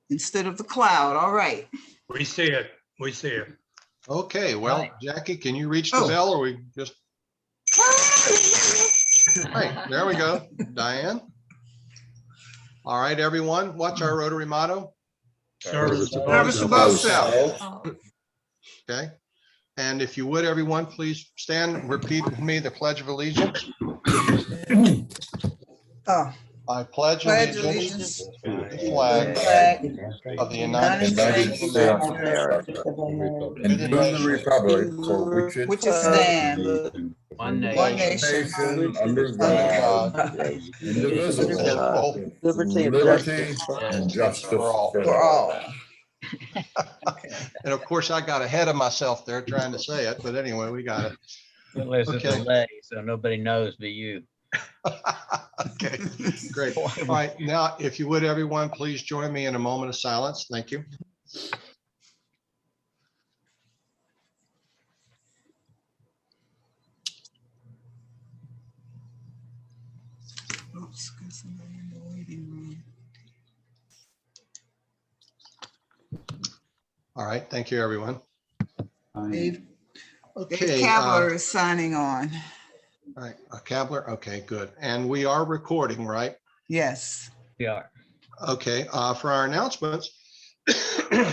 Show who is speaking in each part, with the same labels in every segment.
Speaker 1: instead of the cloud. All right.
Speaker 2: We see it. We see it.
Speaker 3: Okay, well,
Speaker 4: Right.
Speaker 3: Jackie, can you reach the
Speaker 1: Oh.
Speaker 3: bell or we just, right, there we go. Diane. All right, everyone, what's our Rotary motto?
Speaker 2: Service to
Speaker 1: Service to both selves.
Speaker 3: Okay. And if you would, everyone, please stand and repeat with me the Pledge of Allegiance.
Speaker 1: Oh,
Speaker 3: I pledge
Speaker 1: pledge
Speaker 3: allegiance
Speaker 1: allegiance
Speaker 3: to the flag
Speaker 1: flag
Speaker 3: of the United States of America,
Speaker 5: And to the republic for which it
Speaker 1: which is stand
Speaker 4: One
Speaker 1: one
Speaker 4: nation.
Speaker 1: nation
Speaker 5: nation under
Speaker 3: under
Speaker 5: God,
Speaker 3: God,
Speaker 5: indivisible,
Speaker 6: Liberty and
Speaker 5: liberty
Speaker 6: justice.
Speaker 5: and justice
Speaker 3: for all.
Speaker 1: for all.
Speaker 3: And of course, I got ahead of myself there trying to say it, but anyway, we got it.
Speaker 4: There's a
Speaker 3: Okay.
Speaker 4: delay, so nobody knows but you.
Speaker 3: Okay, great. All right, now, if you would, everyone, please join me in a moment of silence. Thank you.
Speaker 1: Oops, got somebody in the waiting room.
Speaker 3: All right, thank you, everyone.
Speaker 1: Dave
Speaker 3: Okay,
Speaker 1: Cavler is signing on.
Speaker 3: all right, Cavler, okay, good. And we are recording, right?
Speaker 1: Yes.
Speaker 4: We are.
Speaker 3: Okay, for our announcements, did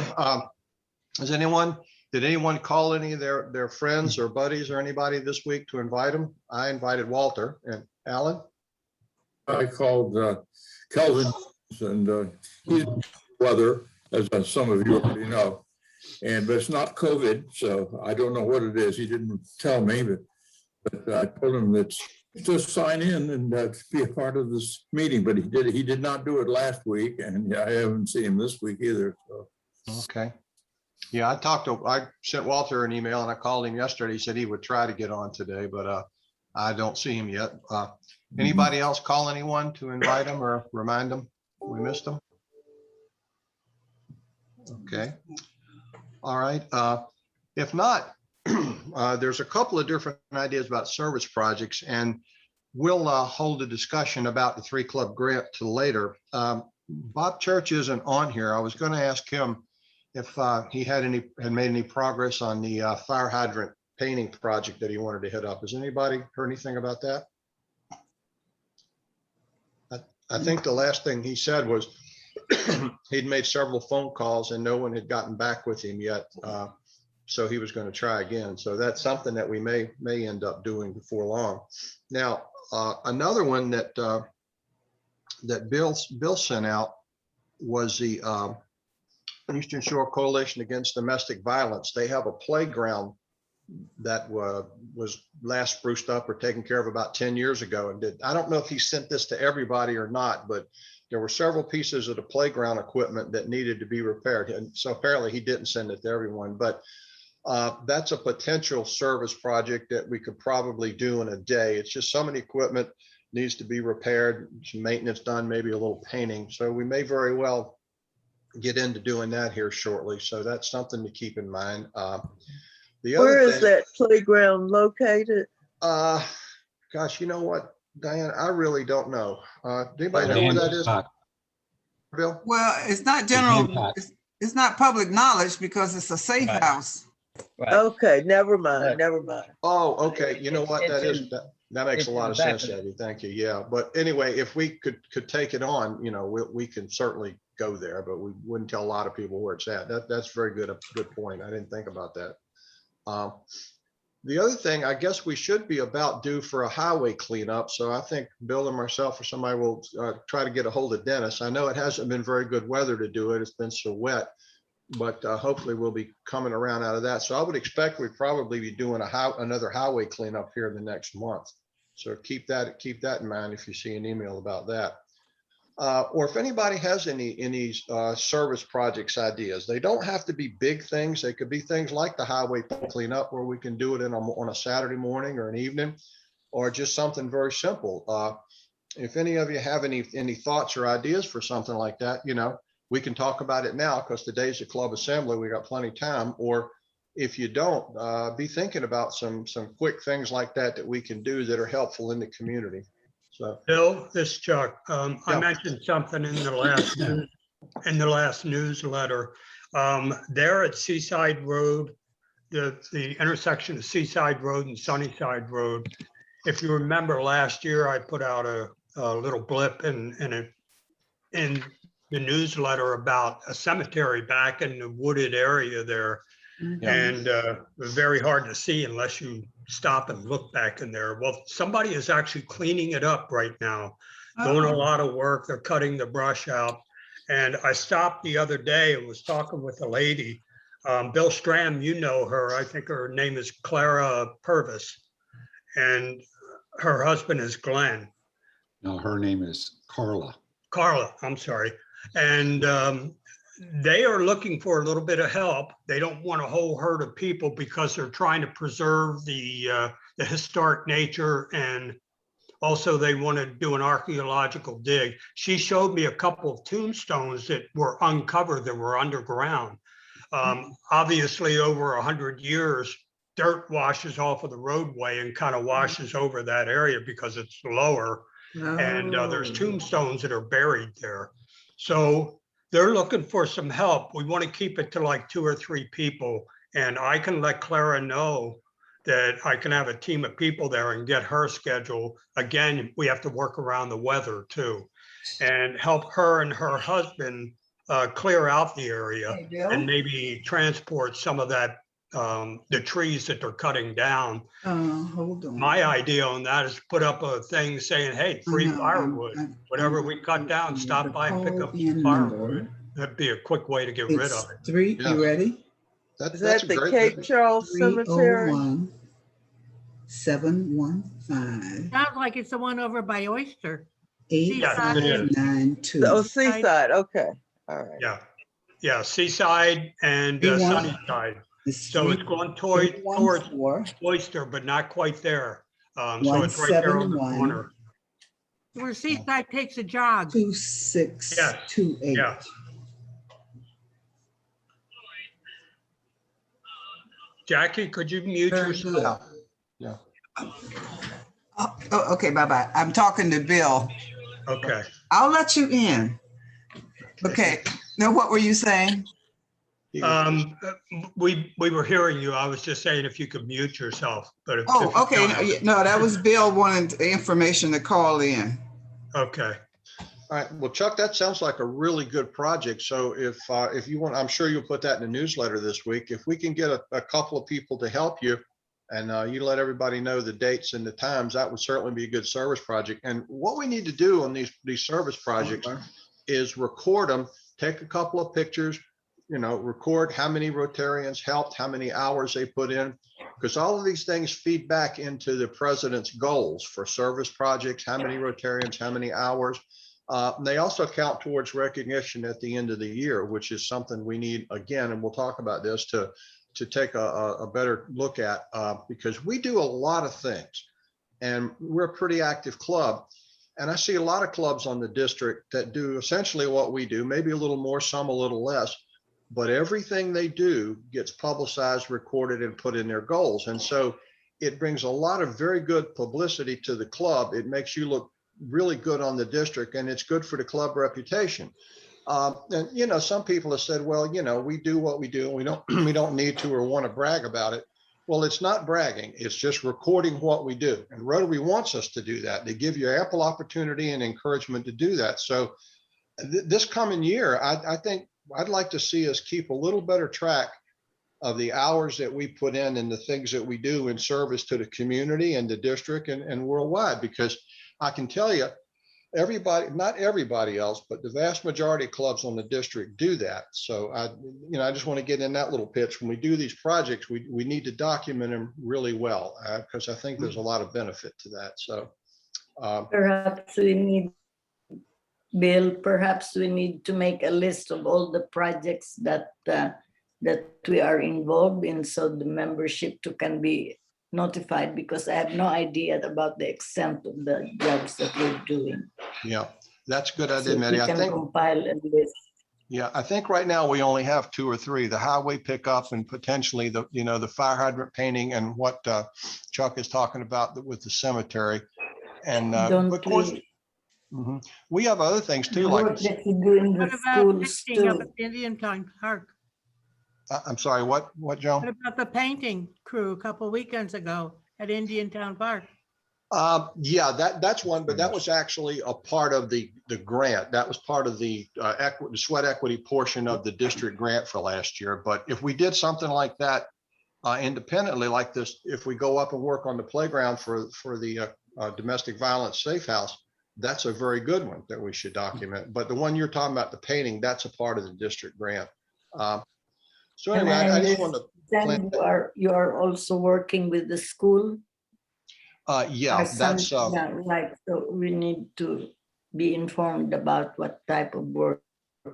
Speaker 3: anyone call any of their friends or buddies or anybody this week to invite them? I invited Walter and Alan.
Speaker 5: I called Kelvin, and he's weather, as some of you already know. But it's not COVID, so I don't know what it is. He didn't tell me, but I told him that just sign in and be a part of this meeting. But he did not do it last week, and I haven't seen him this week either. So.
Speaker 3: Okay. Yeah, I sent Walter an email and I called him yesterday. He said he would try to get on today, but I don't see him yet. Anybody else call anyone to invite them or remind them we missed them? Okay. All right. If not, there's a couple of different ideas about service projects, and we'll hold a discussion about the 3 Club grant till later. Bob Church isn't on here. I was going to ask him if he had made any progress on the fire hydrant painting project that he wanted to hit up. Has anybody heard anything about that? I think the last thing he said was he'd made several phone calls and no one had gotten back with him yet. So he was going to try again. So that's something that we may end up doing before long. Now, another one that Bill sent out was the Eastern Shore Coalition Against Domestic Violence. They have a playground that was last spruced up or taken care of about 10 years ago. And I don't know if he sent this to everybody or not, but there were several pieces of the playground equipment that needed to be repaired. And so apparently he didn't send it to everyone, but that's a potential service project that we could probably do in a day. It's just some of the equipment needs to be repaired, some maintenance done, maybe a little painting. So we may very well get into doing that here shortly. So that's something to keep in mind.
Speaker 6: Where is that playground located?
Speaker 3: Gosh, you know what, Diane, I really don't know. Anybody know where that is? Bill?
Speaker 1: Well, it's not general, it's not public knowledge because it's a safe
Speaker 4: Right.
Speaker 1: house.
Speaker 4: Right.
Speaker 6: Okay, never mind, never mind.
Speaker 3: Oh, okay. You know what?
Speaker 4: It's
Speaker 3: That makes
Speaker 4: it's
Speaker 3: a
Speaker 4: in
Speaker 3: lot
Speaker 4: the
Speaker 3: of
Speaker 4: back
Speaker 3: sense,
Speaker 4: of it.
Speaker 3: Abby. Thank you. Yeah. But anyway, if we could take it on, we can certainly go there, but we wouldn't tell a lot of people where it's at. That's very good. A good point. I didn't think about that. The other thing, I guess we should be about due for a highway cleanup. So I think Bill and myself or somebody will try to get a hold of Dennis. I know it hasn't been very good weather to do it. It's been so wet, but hopefully we'll be coming around out of that. So I would expect we'd probably be doing another highway cleanup here in the next month. So keep that in mind if you see an email about that. Or if anybody has any service projects ideas, they don't have to be big things. They could be things like the highway cleanup where we can do it on a Saturday morning or an evening, or just something very simple. If any of you have any thoughts or ideas for something like that, we can talk about it now because today's the club assembly. We got plenty of time. Or if you don't, be thinking about some quick things like that we can do that are helpful in the community. So,
Speaker 2: Bill, this is Chuck.
Speaker 3: Yeah.
Speaker 2: I mentioned something in the last in the last newsletter. There at Seaside Road, the intersection of Seaside Road and Sunnyside Road. If you remember last year, I put out a little blip in the newsletter about a cemetery back in the wooded area there. And it was very hard to see unless you stop and look back in there. Well, somebody is actually cleaning it up right now, doing a lot of work. They're cutting the brush out. And I stopped the other day and was talking with a lady, Bill Stram, you know her. I think her name is Clara Purvis, and her husband is Glenn.
Speaker 7: No, her name is Carla.
Speaker 2: Carla, I'm sorry. And they are looking for a little bit of help. They don't want a whole herd of people because they're trying to preserve the historic nature, and also they want to do an archaeological dig. She showed me a couple of tombstones that were uncovered that were underground. Obviously, over 100 years, dirt washes off of the roadway and kind of washes over that area because it's lower. And there's tombstones that are buried there. So they're looking for some help. We want to keep it to like 2 or 3 people. And I can let Clara know that I can have a team of people there and get her schedule. Again, we have to work around the weather too, and help her and her husband clear out the area and maybe transport some of that, the trees that they're cutting down.
Speaker 1: Hold on.
Speaker 2: My idea on that is put up a thing saying, hey, free firewood, whatever we cut down, stop by and pick up firewood. That'd be a quick way to get rid of it.
Speaker 1: 3,
Speaker 3: Yeah.
Speaker 1: you ready?
Speaker 6: Is
Speaker 3: That's
Speaker 6: that
Speaker 3: a
Speaker 6: the
Speaker 3: great.
Speaker 6: Cape Charles Cemetery?
Speaker 1: 301 715
Speaker 8: Sounds like it's the one over by Oyster.
Speaker 2: Yes, it is.
Speaker 1: 8592.
Speaker 6: Oh, Seaside, okay, all right.
Speaker 2: Yeah, yeah, Seaside and
Speaker 1: We want-
Speaker 2: Sunnyside.
Speaker 1: It's
Speaker 2: So it's going towards
Speaker 1: 314
Speaker 2: Oyster, but not quite there. So it's right there on the
Speaker 1: 171.
Speaker 2: corner.
Speaker 8: Where Seaside takes a jog.
Speaker 1: 2628.
Speaker 2: Yeah. Jackie, could you mute
Speaker 1: Very
Speaker 2: yourself?
Speaker 1: good.
Speaker 3: Yeah.
Speaker 1: Oh, okay, bye-bye. I'm talking to Bill.
Speaker 2: Okay.
Speaker 1: I'll let you in. Okay, now what were you saying?
Speaker 2: We were hearing you. I was just saying if you could mute yourself, but if
Speaker 1: Oh,
Speaker 2: you
Speaker 1: okay,
Speaker 2: don't-
Speaker 1: no, that was Bill wanting the information to call in.
Speaker 2: Okay.
Speaker 3: All right, well, Chuck, that sounds like a really good project. So if you want, I'm sure you'll put that in the newsletter this week. If we can get a couple of people to help you and you let everybody know the dates and the times, that would certainly be a good service project. And what we need to do on these service projects is record them, take a couple of pictures, record how many Rotarians helped, how many hours they put in, because all of these things feed back into the president's goals for service projects, how many Rotarians, how many hours. They also count towards recognition at the end of the year, which is something we need again, and we'll talk about this to take a better look at, because we do a lot of things and we're a pretty active club. And I see a lot of clubs on the district that do essentially what we do, maybe a little more, some a little less, but everything they do gets publicized, recorded, and put in their goals. And so it brings a lot of very good publicity to the club. It makes you look really good on the district, and it's good for the club reputation. And some people have said, well, we do what we do, and we don't need to or want to brag about it. Well, it's not bragging, it's just recording what we do. And Rotary wants us to do that. They give you ample opportunity and encouragement to do that. So this coming year, I think I'd like to see us keep a little better track of the hours that we put in and the things that we do in service to the community and the district and worldwide, because I can tell you, everybody, not everybody else, but the vast majority of clubs on the district do that. So I just want to get in that little pitch. When we do these projects, we need to document them really well, because I think there's a lot of benefit to that. So
Speaker 9: perhaps we need, Bill, perhaps we need to make a list of all the projects that we are involved in, so the membership too can be notified, because I have no idea about the extent of the jobs that we're doing.
Speaker 3: yeah, that's a good
Speaker 9: So
Speaker 3: idea,
Speaker 9: if
Speaker 3: Maddie.
Speaker 9: we
Speaker 3: I
Speaker 9: can
Speaker 3: think,
Speaker 9: compile a list.
Speaker 3: yeah, I think right now we only have 2 or 3, the highway pickup and potentially the fire hydrant painting and what Chuck is talking about with the cemetery. And of course, Mhm. We have other things too,
Speaker 9: The
Speaker 3: like,
Speaker 9: work that you do in the
Speaker 8: What about
Speaker 9: schools
Speaker 8: painting up
Speaker 9: too.
Speaker 8: at the Indian Time Park?
Speaker 3: I'm sorry, what, Joan?
Speaker 8: What about the painting crew a couple weekends ago at Indian Town Park?
Speaker 3: Yeah, that's one, but that was actually a part of the grant. That was part of the the sweat equity portion of the district grant for last year. But if we did something like that independently, like this, if we go up and work on the playground for the domestic violence safe house, that's a very good one that we should document. But the one you're talking about, the painting, that's a part of the district grant. So
Speaker 9: And
Speaker 3: anyway,
Speaker 9: I
Speaker 3: I just wanted to
Speaker 9: understand you are also working with the school.
Speaker 3: yeah,
Speaker 9: Or
Speaker 3: that's
Speaker 9: yeah, right, so we need to be informed about what type of work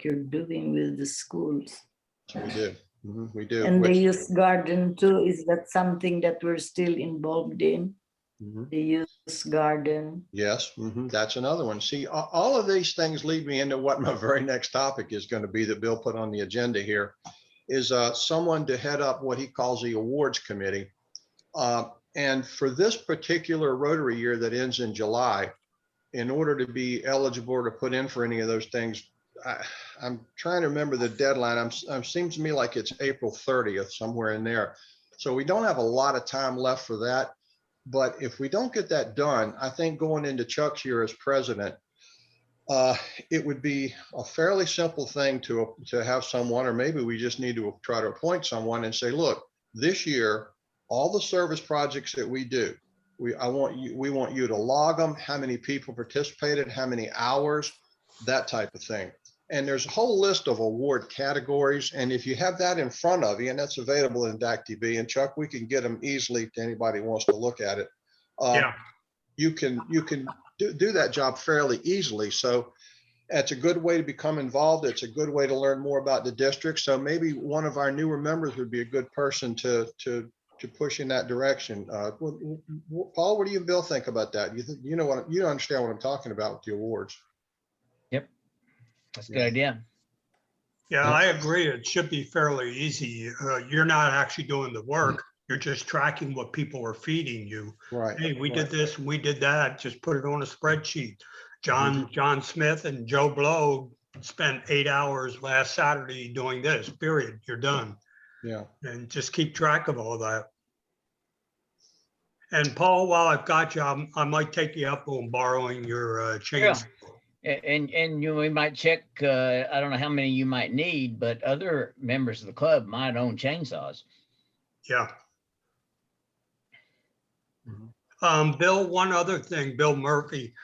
Speaker 9: you're doing with the schools.
Speaker 3: we do. We do.
Speaker 9: And the
Speaker 3: which-
Speaker 9: youth garden too, is that something that we're still involved in?
Speaker 3: Mhm.
Speaker 9: The youth garden?
Speaker 3: Yes, that's another one. See, all of these things lead me into what my very next topic is going to be that Bill put on the agenda here, is someone to head up what he calls the awards committee. And for this particular Rotary year that ends in July, in order to be eligible to put in for any of those things, I'm trying to remember the deadline. Seems to me like it's April 30th, somewhere in there. So we don't have a lot of time left for that. But if we don't get that done, I think going into Chuck's year as president, it would be a fairly simple thing to have someone, or maybe we just need to try to appoint someone and say, look, this year, all the service projects that we do, we want you to log them, how many people participated, how many hours, that type of thing. And there's a whole list of award categories. And if you have that in front of you, and that's available in DACTV, and Chuck, we can get them easily to anybody who wants to look at it.
Speaker 2: Yeah.
Speaker 3: You can do that job fairly easily. So it's a good way to become involved. It's a good way to learn more about the district. So maybe one of our newer members would be a good person to push in that direction. Paul, what do you and Bill think about that? You understand what I'm talking about with the awards?
Speaker 4: Yep. That's a good idea.
Speaker 2: Yeah, I agree. It should be fairly easy. You're not actually doing the work. You're just tracking what people are feeding you.
Speaker 3: Right.
Speaker 2: Hey, we did this and we did that. Just put it on a spreadsheet. John Smith and Joe Blow spent 8 hours last Saturday doing this, period. You're done.
Speaker 3: Yeah.
Speaker 2: And just keep track of all that. And Paul, while I've got you, I might take you up on borrowing your chains.
Speaker 4: And we might check, I don't know how many you might need, but other members of the club might own chainsaws.
Speaker 2: Yeah. Bill, one other thing, Bill Murphy.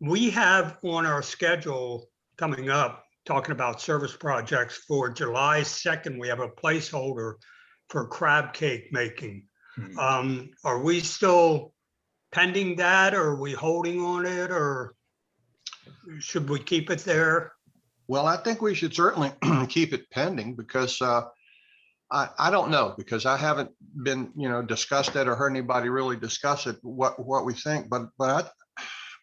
Speaker 2: We have on our schedule coming up, talking about service projects for July 2nd, we have a placeholder for crab cake making. Are we still pending that, or are we holding on it, or should we keep it there?
Speaker 3: Well, I think we should certainly keep it pending because I don't know, because I haven't been, discussed it or heard anybody really discuss it, what we think, but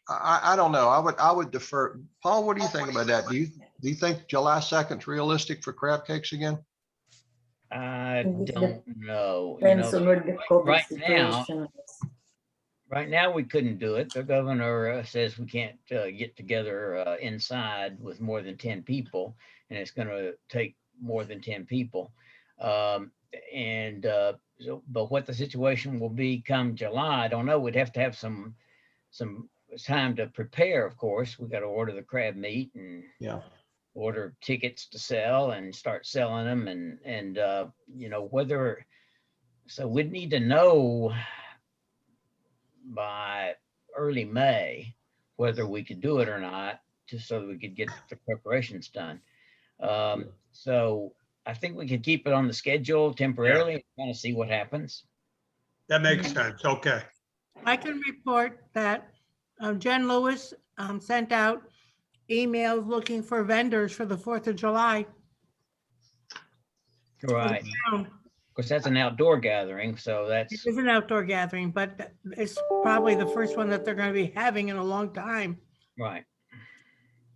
Speaker 3: I don't know. I would defer. Paul, what do you think about that? Do you think July 2nd is realistic for crab cakes again?
Speaker 4: I don't know.
Speaker 9: Depends on where the COVID
Speaker 4: right
Speaker 9: situation is.
Speaker 4: Right now, we couldn't do it. The governor says we can't get together inside with more than 10 people, and it's going to take more than 10 people. But what the situation will be come July, I don't know. We'd have to have some time to prepare. Of course, we got to order the crab meat and order tickets to sell and start selling them, and whether. So we'd need to know by early May whether we could do it or not, just so that we could get the preparations done. So I think we could keep it on the schedule temporarily and kind of see what happens.
Speaker 2: That makes sense. Okay.
Speaker 8: I can report that Jen Lewis sent out emails looking for vendors for the 4th of July.
Speaker 4: Right. Of course, that's an outdoor gathering, so that's.
Speaker 8: It is an outdoor gathering, but it's probably the first one that they're going to be having in a long time.
Speaker 4: Right.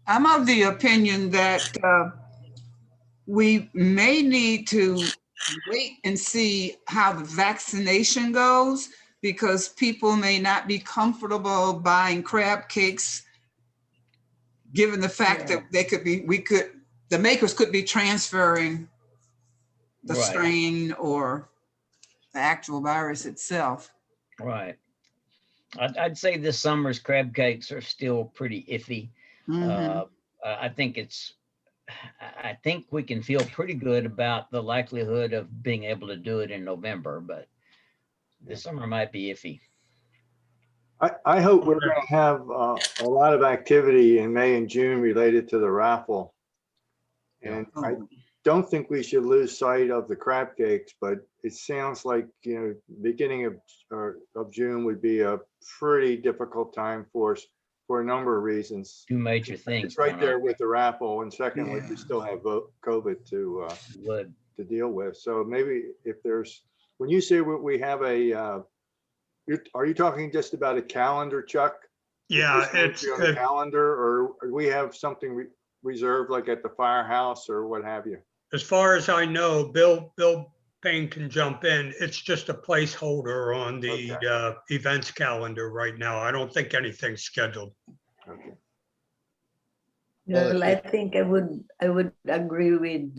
Speaker 1: I'm of the opinion that we may need to wait and see how the vaccination goes, because people may not be comfortable buying crab cakes given the fact that the makers could be transferring the
Speaker 4: Right.
Speaker 1: strain or the actual virus itself.
Speaker 4: Right. I'd say this summer's crab cakes are still pretty iffy.
Speaker 1: Mhm.
Speaker 4: I think we can feel pretty good about the likelihood of being able to do it in November, but this summer might be iffy.
Speaker 10: I hope we're going to have a lot of activity in May and June related to the raffle. And I
Speaker 1: Oh,
Speaker 10: don't think we should lose sight of the crab cakes, but it sounds like, beginning of June would be a pretty difficult time for us for a number of reasons.
Speaker 4: Two major things.
Speaker 10: It's right
Speaker 4: going
Speaker 10: there
Speaker 4: on.
Speaker 10: with the raffle. And secondly,
Speaker 1: Yeah.
Speaker 10: we still have COVID
Speaker 4: Would.
Speaker 10: to deal with. So maybe if there's, when you say we have are you talking just about a calendar, Chuck?
Speaker 2: Yeah,
Speaker 10: Is this going to be on the calendar, or we have something reserved like at the firehouse or what have you?
Speaker 2: as far as I know, Bill Payne can jump in. It's just a placeholder on the events calendar right now. I don't think anything's scheduled.
Speaker 10: Okay.
Speaker 9: Well, I think I would agree with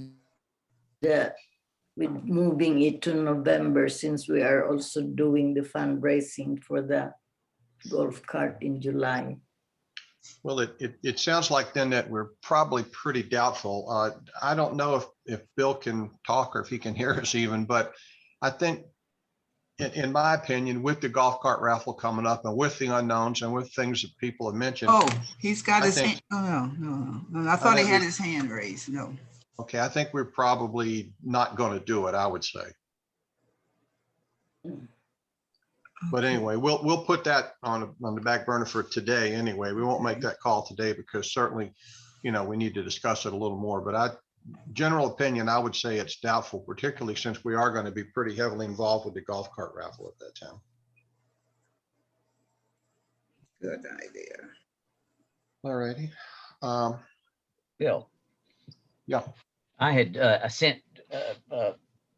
Speaker 9: moving it to November, since we are also doing the fundraising for the golf cart in July.
Speaker 3: Well, it sounds like then that we're probably pretty doubtful. I don't know if Bill can talk or if he can hear us even, but I think in my opinion, with the golf cart raffle coming up and with the unknowns and with things that people have mentioned.
Speaker 1: Oh, he's got his hand.
Speaker 3: think-
Speaker 1: Oh, no. I thought he had his hand raised. No.
Speaker 3: Okay, I think we're probably not going to do it, I would say. But anyway, we'll put that on the back burner for today anyway. We won't make that call today because certainly, we need to discuss it a little more. But general opinion, I would say it's doubtful, particularly since we are going to be pretty heavily involved with the golf cart raffle at that time.
Speaker 1: Good idea.
Speaker 3: All righty.
Speaker 4: Bill.
Speaker 3: Yeah.
Speaker 4: I had I sent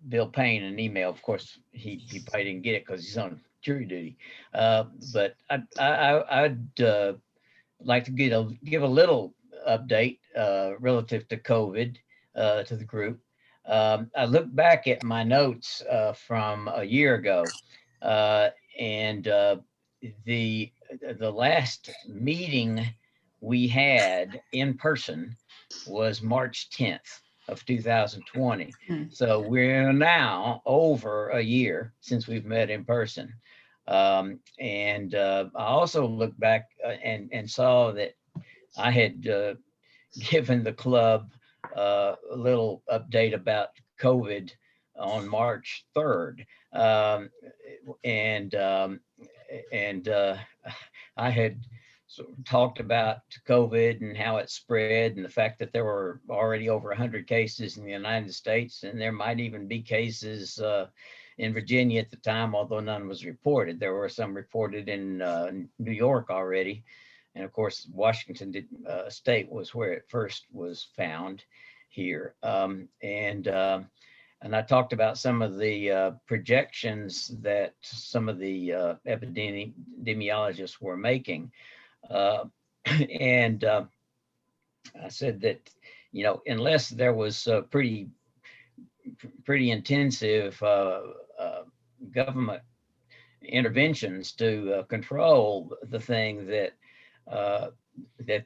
Speaker 4: Bill Payne an email. Of course, he probably didn't get it because he's on jury duty. But I'd like to give a little update relative to COVID to the group. I looked back at my notes from a year ago, and the last meeting we had in person was March 10th of 2020. So we're now over a year since we've met in person. And I also looked back and saw that I had given the club a little update about COVID on March 3rd. I had talked about COVID and how it spread and the fact that there were already over 100 cases in the United States, and there might even be cases in Virginia at the time, although none was reported. There were some reported in New York already. And of course, Washington state was where it first was found here. And I talked about some of the projections that some of the epidemiologists were making. And I said that, unless there was pretty intensive government interventions to control the thing, that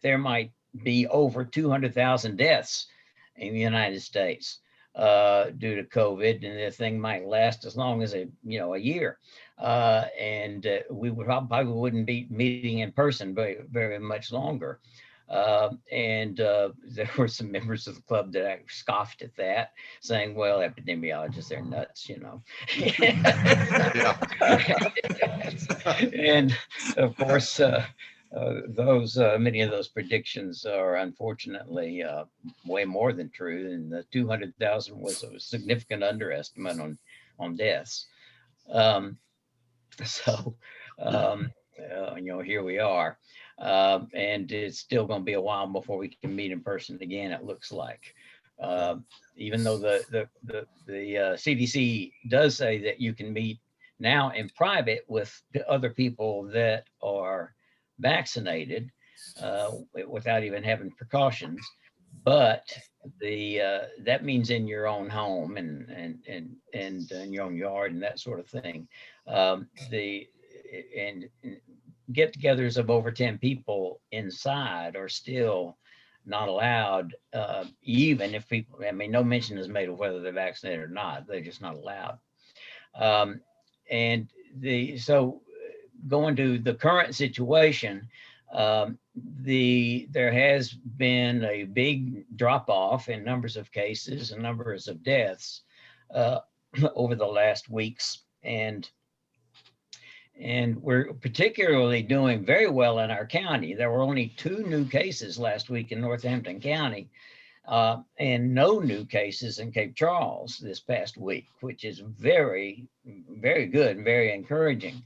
Speaker 4: there might be over 200,000 deaths in the United States due to COVID, and the thing might last as long as a year. And we would probably wouldn't be meeting in person very, very much longer. And there were some members of the club that scoffed at that, saying, well, epidemiologists, they're nuts, And of course, many of those predictions are unfortunately way more than true. And the 200,000 was a significant underestimate on deaths. Here we are. And it's still going to be a while before we can meet in person again, it looks like. Even though the CDC does say that you can meet now in private with other people that are vaccinated, without even having precautions. But that means in your own home and in your own yard and that sort of thing. And get-togethers of over 10 people inside are still not allowed, even if people, I mean, no mention is made of whether they're vaccinated or not. They're just not allowed. So going to the current situation, there has been a big drop off in numbers of cases and numbers of deaths over the last weeks. And we're particularly doing very well in our county. There were only 2 new cases last week in Northampton County, and no new cases in Cape Charles this past week, which is very, very good and very encouraging.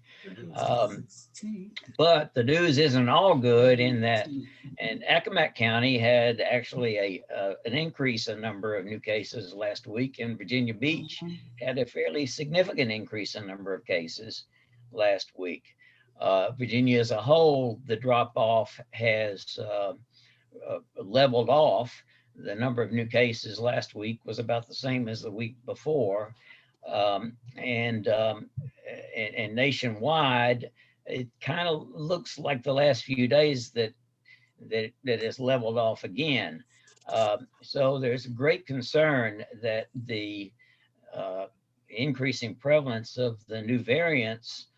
Speaker 4: But the news isn't all good in that, and Accomack County had actually an increase in number of new cases last week, and Virginia Beach had a fairly significant increase in number of cases last week. Virginia as a whole, the drop off has leveled off. The number of new cases last week was about the same as the week before. And nationwide, it kind of looks like the last few days that has leveled off again. So there's great concern that the increasing prevalence of the new variants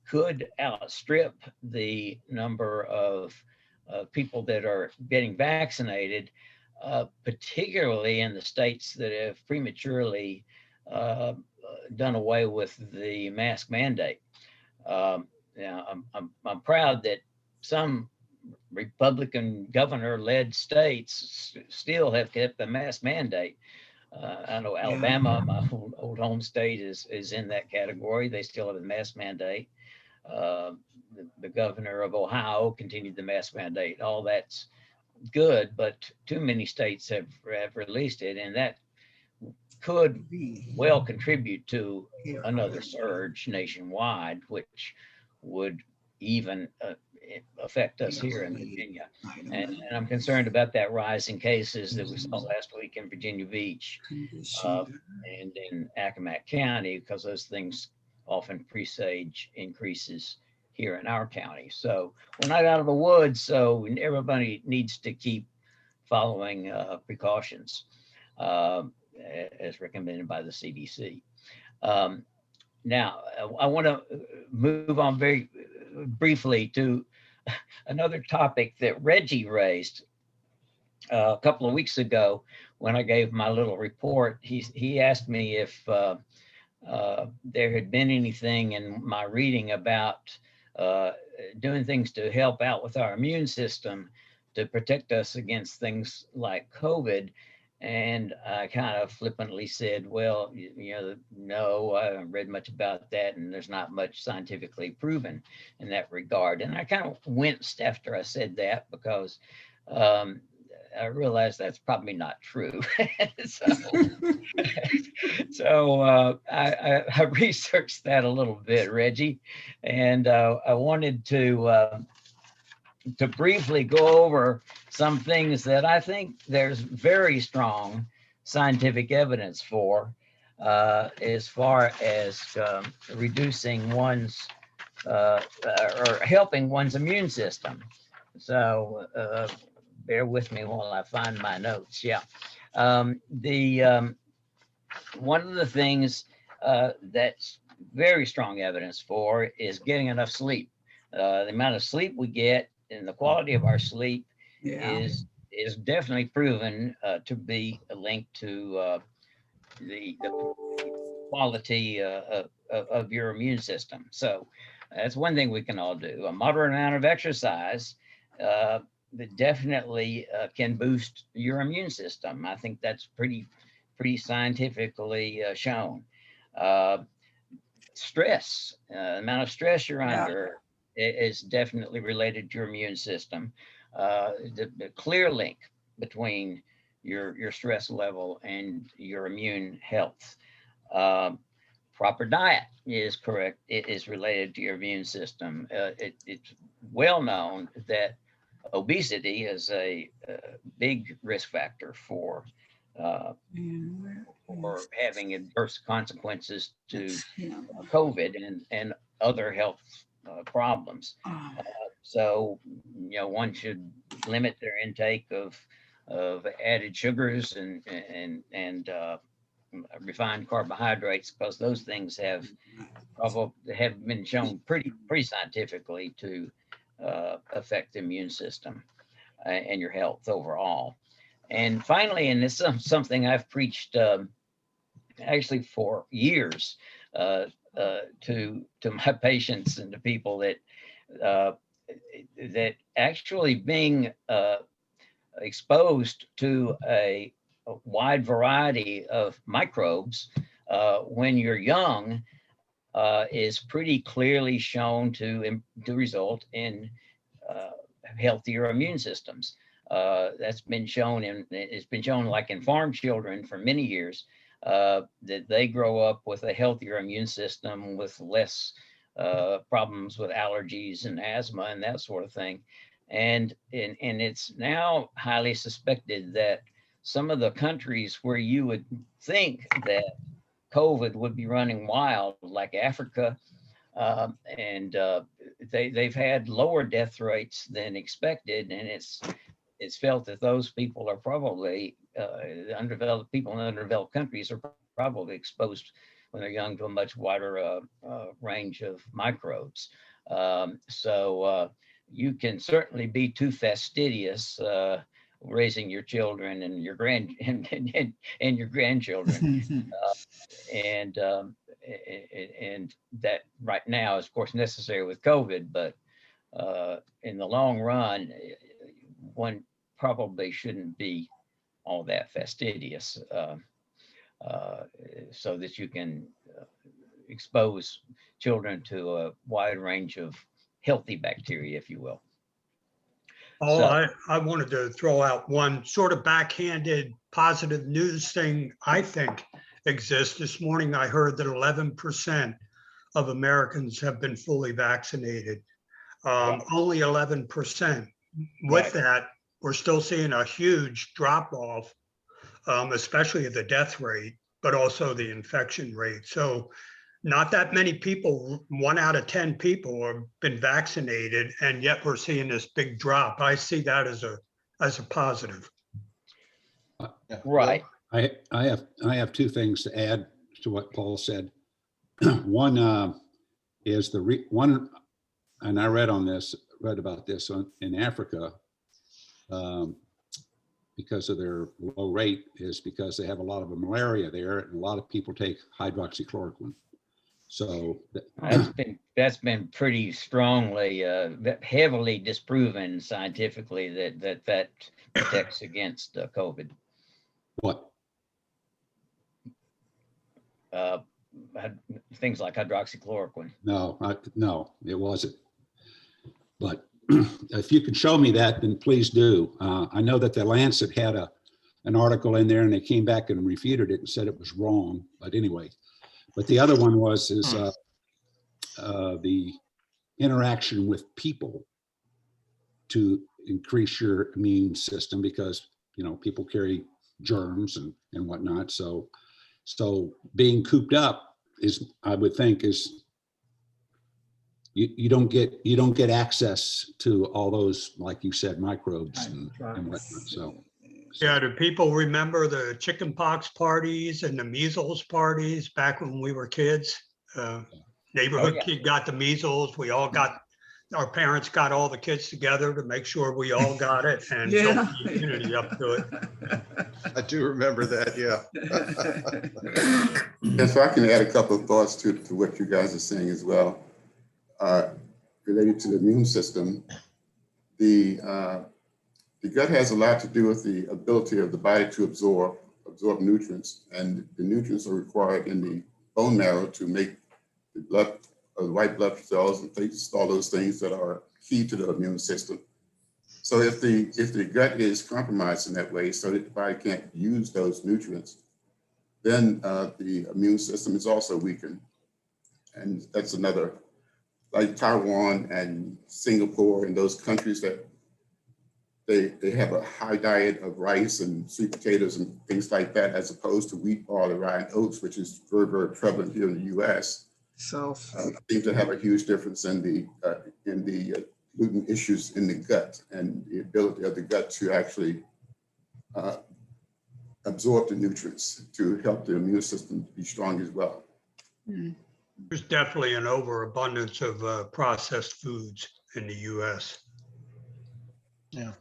Speaker 4: could outstrip the number of people that are getting vaccinated, particularly in the states that have prematurely done away with the mask mandate. Now, I'm proud that some Republican governor-led states still have kept the mask mandate. I know Alabama, my old home state, is in that category. They still have the mask mandate. The governor of Ohio continued the mask mandate. All that's good, but too many states have released it, and that could well contribute to another surge nationwide, which would even affect us here in Virginia. And I'm concerned about that rise in cases that we saw last week in Virginia Beach and in Accomack County, because those things often presage increases here in our county. So we're not out of the woods, so everybody needs to keep following precautions as recommended by the CDC. Now, I want to move on very briefly to another topic that Reggie raised a couple of weeks ago when I gave my little report. He asked me if there had been anything in my reading about doing things to help out with our immune system to protect us against things like COVID. And I kind of flippantly said, well, no, I haven't read much about that, and there's not much scientifically proven in that regard. And I kind of winced after I said that, because I realized that's probably not true. So I researched that a little bit, Reggie, and I wanted to briefly go over some things that I think there's very strong scientific evidence for as far as reducing one's or helping one's immune system. So bear with me while I find my notes. Yeah. One of the things that's very strong evidence for is getting enough sleep. The amount of sleep we get and the quality of our sleep is definitely proven to be linked to the quality of your immune system. So that's one thing we can all do. A moderate amount of exercise that definitely can boost your immune system. I think that's pretty scientifically shown. Stress, the amount of stress you're under is definitely related to your immune system. The clear link between your stress level and your immune health. proper diet is correct. It is related to your immune system. It's well known that obesity is a big risk factor for having adverse consequences to COVID and other health problems. So, you know, one should limit their intake of added sugars and refined carbohydrates, because those things have been shown pretty scientifically to affect the immune system and your health overall. And finally, and this is something I've preached actually for years to my patients and to people, that actually being exposed to a wide variety of microbes when you're young is pretty clearly shown to result in healthier immune systems. That's been shown it's been shown like in farm children for many years, that they grow up with a healthier immune system with less problems with allergies and asthma and that sort of thing. And it's now highly suspected that some of the countries where you would think that COVID would be running wild, like Africa, and they've had lower death rates than expected, and it's felt that those people are probably undeveloped people in undeveloped countries are probably exposed when they're young to a much wider range of microbes. So you can certainly be too fastidious raising your children and your and your grandchildren, and that right now is of course necessary with COVID, but in the long run, one probably shouldn't be all that fastidious, so that you can expose children to a wide range of healthy bacteria, if you will.
Speaker 2: Oh,
Speaker 4: So-
Speaker 2: I wanted to throw out one sort of backhanded positive news thing I think exists. This morning, I heard that 11% of Americans have been fully vaccinated. Only 11%. With
Speaker 4: Right.
Speaker 2: that, we're still seeing a huge drop off, especially the death rate, but also the infection rate. So not that many people, 1 out of 10 people have been vaccinated, and yet we're seeing this big drop. I see that as a positive.
Speaker 3: Yeah.
Speaker 4: Right.
Speaker 7: I have two things to add to what Paul said. One is one, and I read about this in Africa, because of their low rate, is because they have a lot of malaria there, and a lot of people take hydroxychloroquine. So
Speaker 4: That's been pretty strongly, heavily disproven scientifically that protects against COVID.
Speaker 7: what?
Speaker 4: Things like hydroxychloroquine.
Speaker 7: No, it wasn't. But if you could show me that, then please do. I know that the Lancet had an article in there, and they came back and refuted it and said it was wrong. But anyway, but the other one is the interaction with people to increase your immune system, because people carry germs and whatnot. So being cooped up I would think you don't get access to all those, like you said, microbes and whatnot. So
Speaker 2: Yeah, do people remember the chicken pox parties and the measles parties back when we were kids? Neighborhood kid got the measles. We all got, our parents got all the kids together to make sure we all got it and built the immunity up to it.
Speaker 3: I do remember that, yeah.
Speaker 11: Yeah, so I can add a couple of thoughts to what you guys are saying as well. Related to the immune system, the gut has a lot to do with the ability of the body to absorb nutrients, and the nutrients are required in the bone marrow to make the white blood cells and things, all those things that are key to the immune system. So if the gut is compromised in that way, so that the body can't use those nutrients, then the immune system is also weakened. And that's another, like Taiwan and Singapore and those countries that they have a high diet of rice and sweet potatoes and things like that, as opposed to wheat, barley, rye, and oats, which is very, very prevalent here in the U.S.
Speaker 1: So
Speaker 11: Seem to have a huge difference in the gluten issues in the gut and the ability of the gut to actually absorb the nutrients to help the immune system be strong as well.
Speaker 2: There's definitely an overabundance of processed foods in the US.
Speaker 3: Yeah.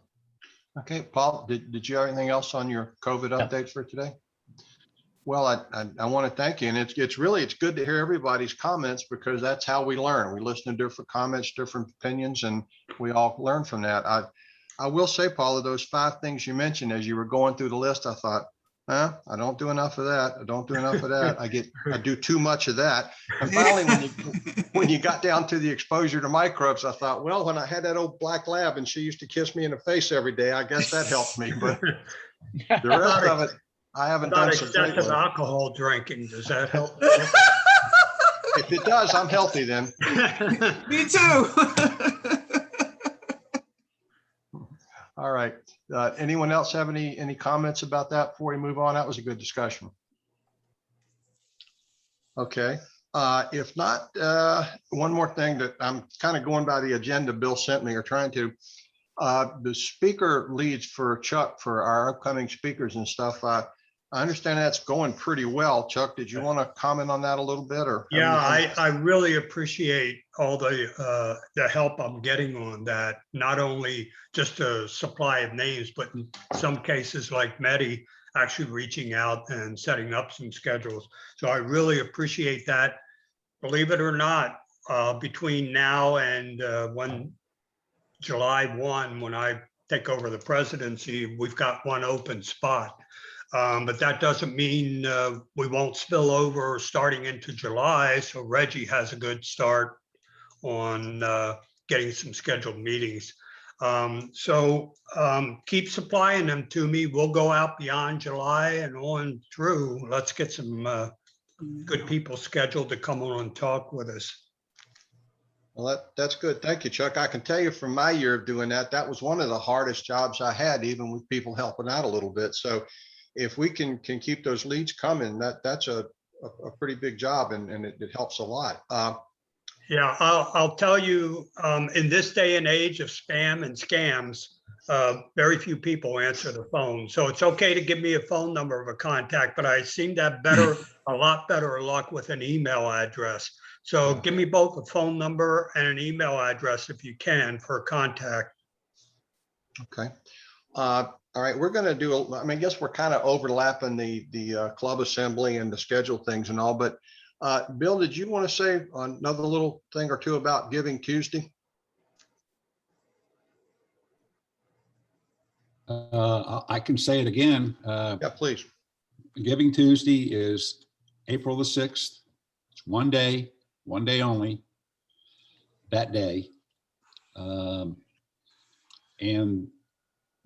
Speaker 3: Okay, Paul, did you have anything else on your COVID updates for today? Well, I want to thank you. And it's good to hear everybody's comments, because that's how we learn. We listen to different comments, different opinions, and we all learn from that. I will say, Paula, those 5 things you mentioned as you were going through the list, I thought, I don't do enough of that. I don't do enough of that. I do too much of that. And finally, when you got down to the exposure to microbes, I thought, well, when I had that old black lab and she used to kiss me in the face every day, I guess that helped me. But the rest of it, I haven't done so great
Speaker 2: Excessive
Speaker 3: with.
Speaker 2: alcohol drinking, does that help?
Speaker 3: If it does, I'm healthy then.
Speaker 1: me too.
Speaker 3: All right. Anyone else have any comments about that before we move on? That was a good discussion. Okay. If not, one more thing that I'm kind of going by the agenda Bill sent me, or trying to. The speaker leads for Chuck for our upcoming speakers and stuff. I understand that's going pretty well. Chuck, did you want to comment on that a little bit? Or
Speaker 2: Yeah, I really appreciate all the help I'm getting on that. Not only just a supply of names, but in some cases like Medi actually reaching out and setting up some schedules. So I really appreciate that. Believe it or not, between now and when July 1, when I take over the presidency, we've got one open spot. But that doesn't mean we won't spill over starting into July. So Reggie has a good start on getting some scheduled meetings. Keep supplying them to me. We'll go out beyond July and on through. Let's get some good people scheduled to come on and talk with us.
Speaker 3: Well, that's good. Thank you, Chuck. I can tell you from my year of doing that, that was one of the hardest jobs I had, even with people helping out a little bit. So if we can keep those leads coming, that's a pretty big job, and it helps a lot.
Speaker 2: Yeah, I'll tell you, in this day and age of spam and scams, very few people answer the phone. So it's okay to give me a phone number of a contact, but I seem to have a lot better luck with an email address. So give me both a phone number and an email address if you can for contact.
Speaker 3: Okay. All right, we're going to do, I guess we're kind of overlapping the club assembly and the schedule things and all, but Bill, did you want to say another little thing or two about Giving Tuesday?
Speaker 12: I can say it again.
Speaker 3: Yeah, please.
Speaker 12: Giving Tuesday is April the 6th. It's one day only, that day. And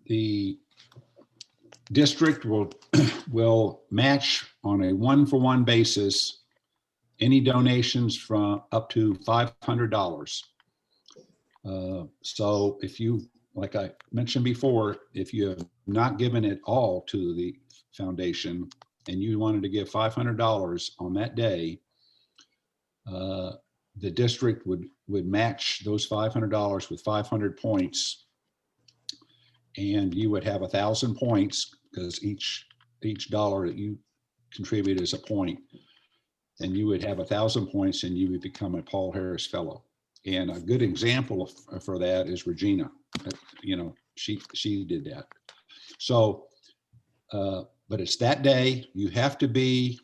Speaker 12: the district will match on a 1-for-1 basis any donations from up to $500. So if you, like I mentioned before, if you have not given it all to the foundation and you wanted to give $500 on that day, the district would match those $500 with 500 points, and you would have 1,000 points, because each dollar that you contribute is a point, and you would have 1,000 points and you would become a Paul Harris Fellow. And a good example for that is Regina. You know, she did that. So, but it's that day. You have to be,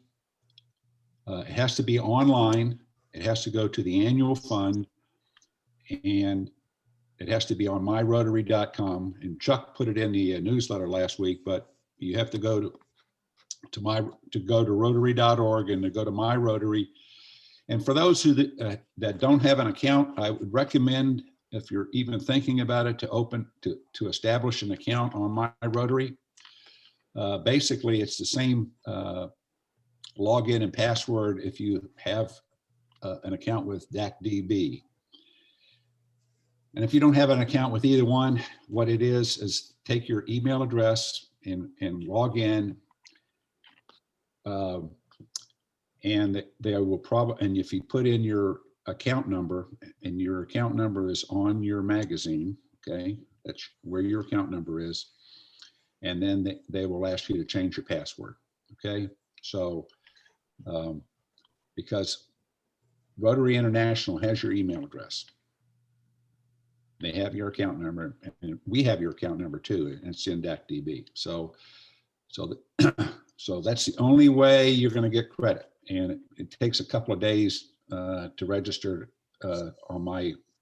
Speaker 12: it has to be online. It has to go to the annual fund, and it has to be on myrotary.com. And Chuck put it in the newsletter last week, but you have to go to rotary.org and to go to My Rotary. And for those who that don't have an account, I would recommend, if you're even thinking about it, to establish an account on My Rotary. Basically, it's the same login and password if you have an account with DACDB. And if you don't have an account with either one, what it is take your email address and log in. And they will probably, and if you put in your account number, and your account number is on your magazine, okay, that's where your account number is. And then they will ask you to change your password, okay? So, because Rotary International has your email address. They have your account number, and we have your account number too, and it's in DACDB. So that's the only way you're going to get credit. And it takes a couple of days to register on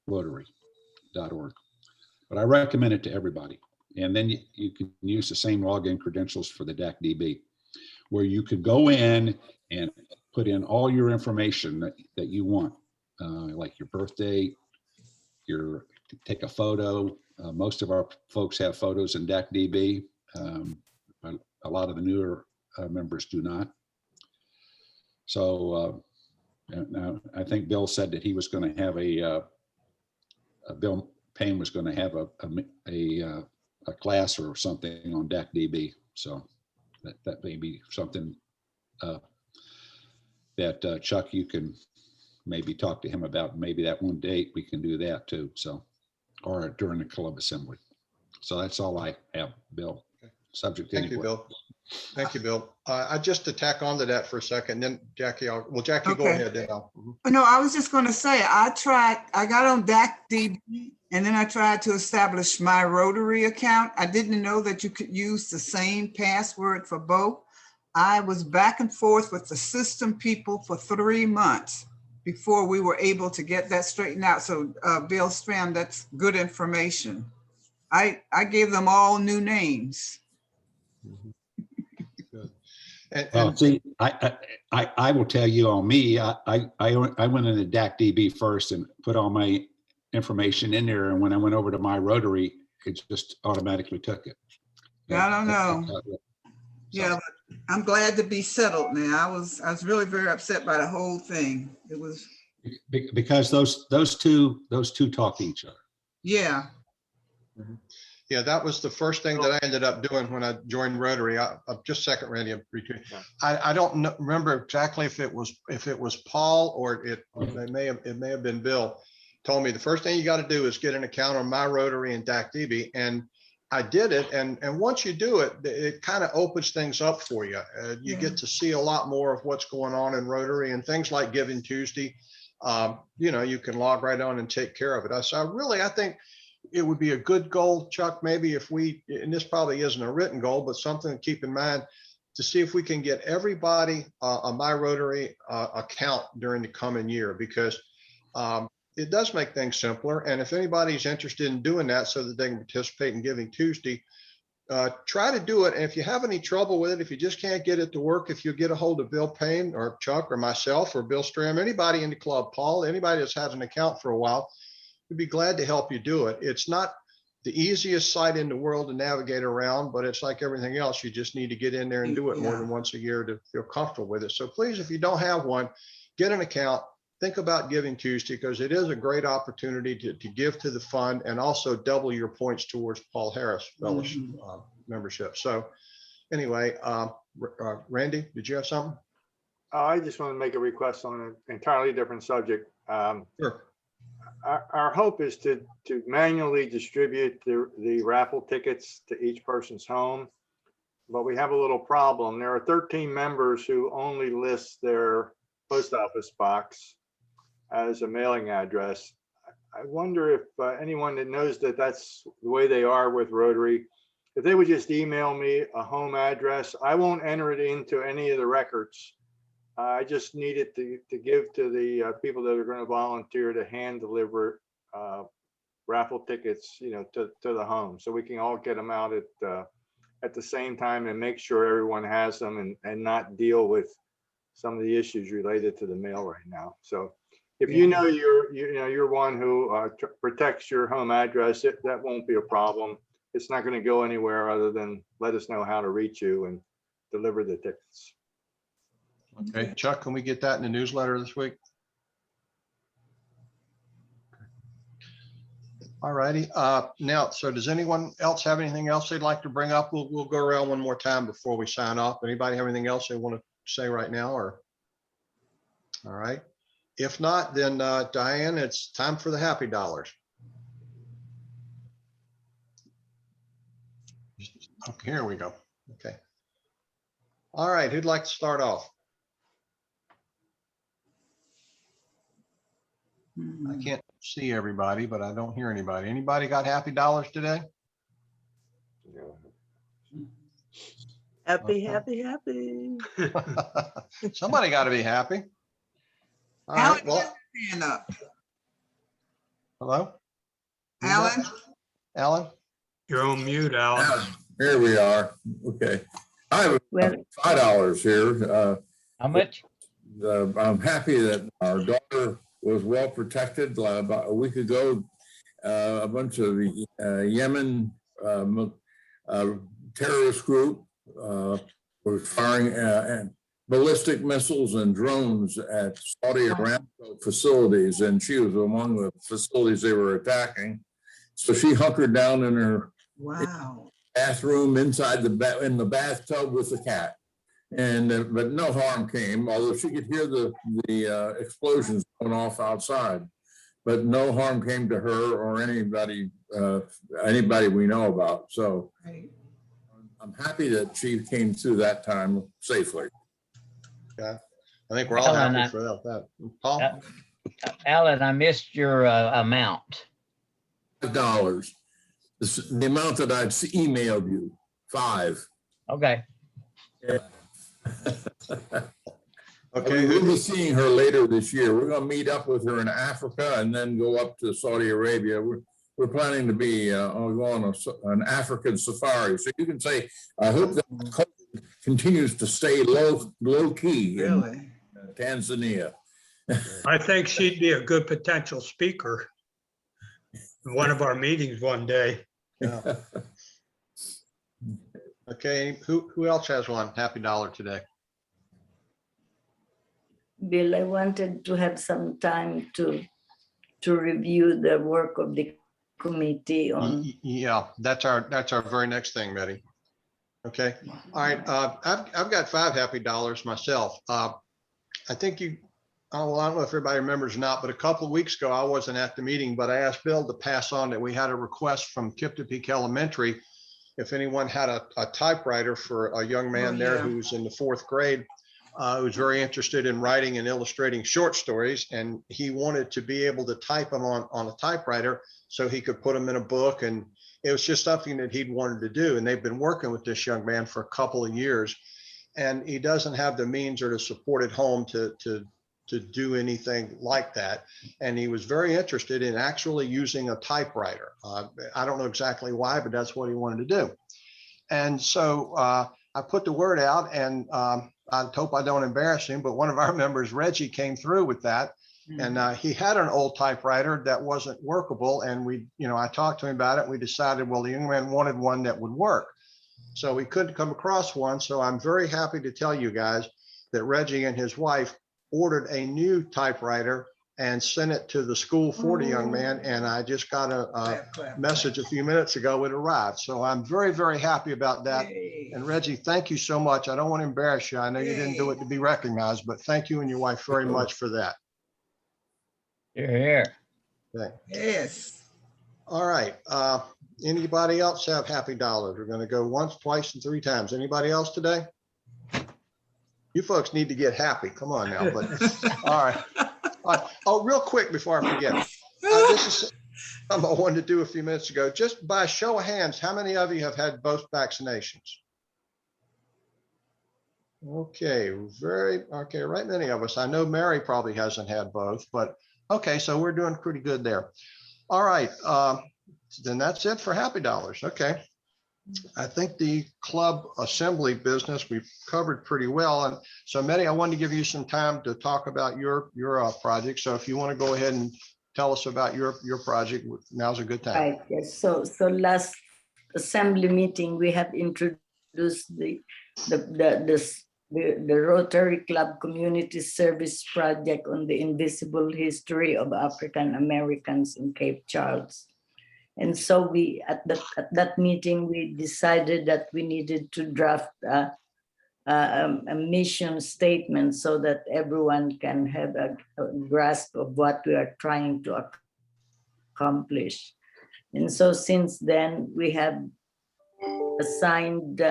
Speaker 12: myrotary.org. But I recommend it to everybody. And then you can use the same login credentials for the DACDB, where you could go in and put in all your information that you want, like your birth date, take a photo. Most of our folks have photos in DACDB. A lot of the newer members do not. So now I think Bill said that he was going to have Bill Payne was going to have a class or something on DACDB. So that may be something that Chuck, you can maybe talk to him about. Maybe that one date we can do that too. So, or during the club assembly. So that's all I have, Bill. Subject to any
Speaker 3: Thank you,
Speaker 12: questions.
Speaker 3: Bill. Thank you, Bill. I just to tack onto that for a second, then Jackie, Jackie, go
Speaker 1: Okay.
Speaker 3: ahead. Then
Speaker 1: No, I was just going to say, I got on DACDB, and then I tried to establish my Rotary account. I didn't know that you could use the same password for both. I was back and forth with the system people for 3 months before we were able to get that straightened out. So Bill Stram, that's good information. I gave them all new names.
Speaker 3: Good.
Speaker 12: Well, see, I will tell you on me, I went into DACDB first and put all my information in there. And when I went over to my Rotary, it just automatically took it.
Speaker 1: I don't know. Yeah, but I'm glad to be settled now. I was really very upset by the whole thing. It was
Speaker 12: because those two talk to each other.
Speaker 1: Yeah.
Speaker 3: Mm-hmm. Yeah, that was the first thing that I ended up doing when I joined Rotary. Just a second, Randy. I don't remember exactly if it was Paul or it may have been Bill. Told me the first thing you got to do is get an account on my Rotary and DACDB, and I did it. And once you do it, it kind of opens things up for you. You get to see a lot more of what's going on in Rotary and things like Giving Tuesday. You can log right on and take care of it. I think it would be a good goal, Chuck, maybe if and this probably isn't a written goal, but something to keep in mind, to see if we can get everybody a My Rotary account during the coming year, because it does make things simpler. And if anybody's interested in doing that so that they can participate in Giving Tuesday, try to do it. And if you have any trouble with it, if you just can't get it to work, if you get a hold of Bill Payne or Chuck or myself or Bill Stram, anybody in the club, Paul, anybody that's had an account for a while, we'd be glad to help you do it. It's not the easiest site in the world to navigate around, but it's like everything else. You just need to get in there and do it more than once a year to feel comfortable with it. So please, if you don't have one, get an account. Think about Giving Tuesday, because it is a great opportunity to give to the fund and also double your points towards Paul Harris Fellowship membership. So anyway, Randy, did you have something?
Speaker 10: I just want to make a request on an entirely different subject.
Speaker 3: Sure.
Speaker 10: Our hope is to manually distribute the raffle tickets to each person's home, but we have a little problem. There are 13 members who only list their post office box as a mailing address. I wonder if anyone that knows that that's the way they are with Rotary, if they would just email me a home address. I won't enter it into any of the records. I just need it to give to the people that are going to volunteer to hand deliver raffle tickets, to the home, so we can all get them out at the same time and make sure everyone has them and not deal with some of the issues related to the mail right now. So if you're one who protects your home address, that won't be a problem. It's not going to go anywhere other than let us know how to reach you and deliver the tickets.
Speaker 3: Okay, Chuck, can we get that in the newsletter this week? All righty. Now, so does anyone else have anything else they'd like to bring up? We'll go around one more time before we sign off. Anybody have anything else they want to say right now, or? All right. If not, then Diane, it's time for the happy dollars. Okay, here we go. Okay. All right, who'd like to start off? I can't see everybody, but I don't hear anybody. Anybody got happy dollars today?
Speaker 6: Happy,
Speaker 3: Okay.
Speaker 6: happy.
Speaker 3: Somebody got to be happy. All
Speaker 1: Alan,
Speaker 3: right, well,
Speaker 1: hand up.
Speaker 3: hello? Who's
Speaker 1: Alan?
Speaker 3: that? Alan?
Speaker 2: You're on mute, Alan.
Speaker 5: Here we are. Okay. I have
Speaker 9: Well,
Speaker 5: $5 here.
Speaker 4: How much?
Speaker 5: I'm happy that our daughter was well protected. About a week ago, a bunch of Yemen terrorist group was firing ballistic missiles and drones at Saudi Aramco facilities, and she was among the facilities they were attacking. So she hunkered down in her bathroom inside in the bathtub with the cat. And but no harm came, although she could hear the explosions going off outside, but no harm came to her or anybody we know about. So I'm happy that she came through that time safely.
Speaker 3: Yeah, I think we're all
Speaker 4: Alan,
Speaker 3: happy for that. Paul?
Speaker 4: Alan, I missed your amount.
Speaker 5: $5. The amount that I'd emailed you, 5.
Speaker 4: Okay.
Speaker 5: Yeah.
Speaker 3: Okay.
Speaker 5: We'll be seeing her later this year. We're going to meet up with her in Africa and then go up to Saudi Arabia. We're planning to be go on an African safari. So you can say, I hope that COVID continues to stay low key in Tanzania.
Speaker 2: I think she'd be a good potential speaker in one of our meetings one day.
Speaker 3: Yeah. Okay, who else has one happy dollar today?
Speaker 9: Bill, I wanted to have some time to review the work of the committee on.
Speaker 3: Yeah, that's our very next thing, Betty. Okay, all right. I've got 5 happy dollars myself. I think I don't know if everybody remembers or not, but a couple of weeks ago, I wasn't at the meeting, but I asked Bill to pass on that we had a request from Kipton Peak Elementary. If anyone had a typewriter for a young man there who's in the 4th grade, who's very interested in writing and illustrating short stories, and he wanted to be able to type them on a typewriter so he could put them in a book. And it was just something that he'd wanted to do. And they've been working with this young man for a couple of years, and he doesn't have the means or the support at home to do anything like that. And he was very interested in actually using a typewriter. I don't know exactly why, but that's what he wanted to do. And so I put the word out, and I hope I don't embarrass him, but one of our members, Reggie, came through with that. And he had an old typewriter that wasn't workable. And I talked to him about it. We decided, well, the young man wanted one that would work. So we couldn't come across one. So I'm very happy to tell you guys that Reggie and his wife ordered a new typewriter and sent it to the school for the young man. And I just got a message a few minutes ago, it arrived. So I'm very, very happy about that. And Reggie, thank you so much. I don't want to embarrass you. I know you didn't do it to be recognized, but thank you and your wife very much for that.
Speaker 4: You're here.
Speaker 3: Okay.
Speaker 1: Yes.
Speaker 3: All right. Anybody else have happy dollars? We're going to go once, twice, and 3 times. Anybody else today? You folks need to get happy. Come on now. But all right. Oh, real quick before I forget, this is something I wanted to do a few minutes ago. Just by a show of hands, how many of you have had both vaccinations? Okay, right many of us. I know Mary probably hasn't had both, but okay, so we're doing pretty good there. All right, then that's it for happy dollars. Okay. I think the club assembly business we've covered pretty well. And so Mehdi, I wanted to give you some time to talk about your project. So if you want to go ahead and tell us about your project, now's a good time.
Speaker 9: Right, yes. So last assembly meeting, we have introduced the the Rotary Club Community Service Project on the Invisible History of African Americans in Cape Charles. And so we, at that meeting, we decided that we needed to draft a mission statement so that everyone can have a grasp of what we are trying to accomplish. And so since then, we have assigned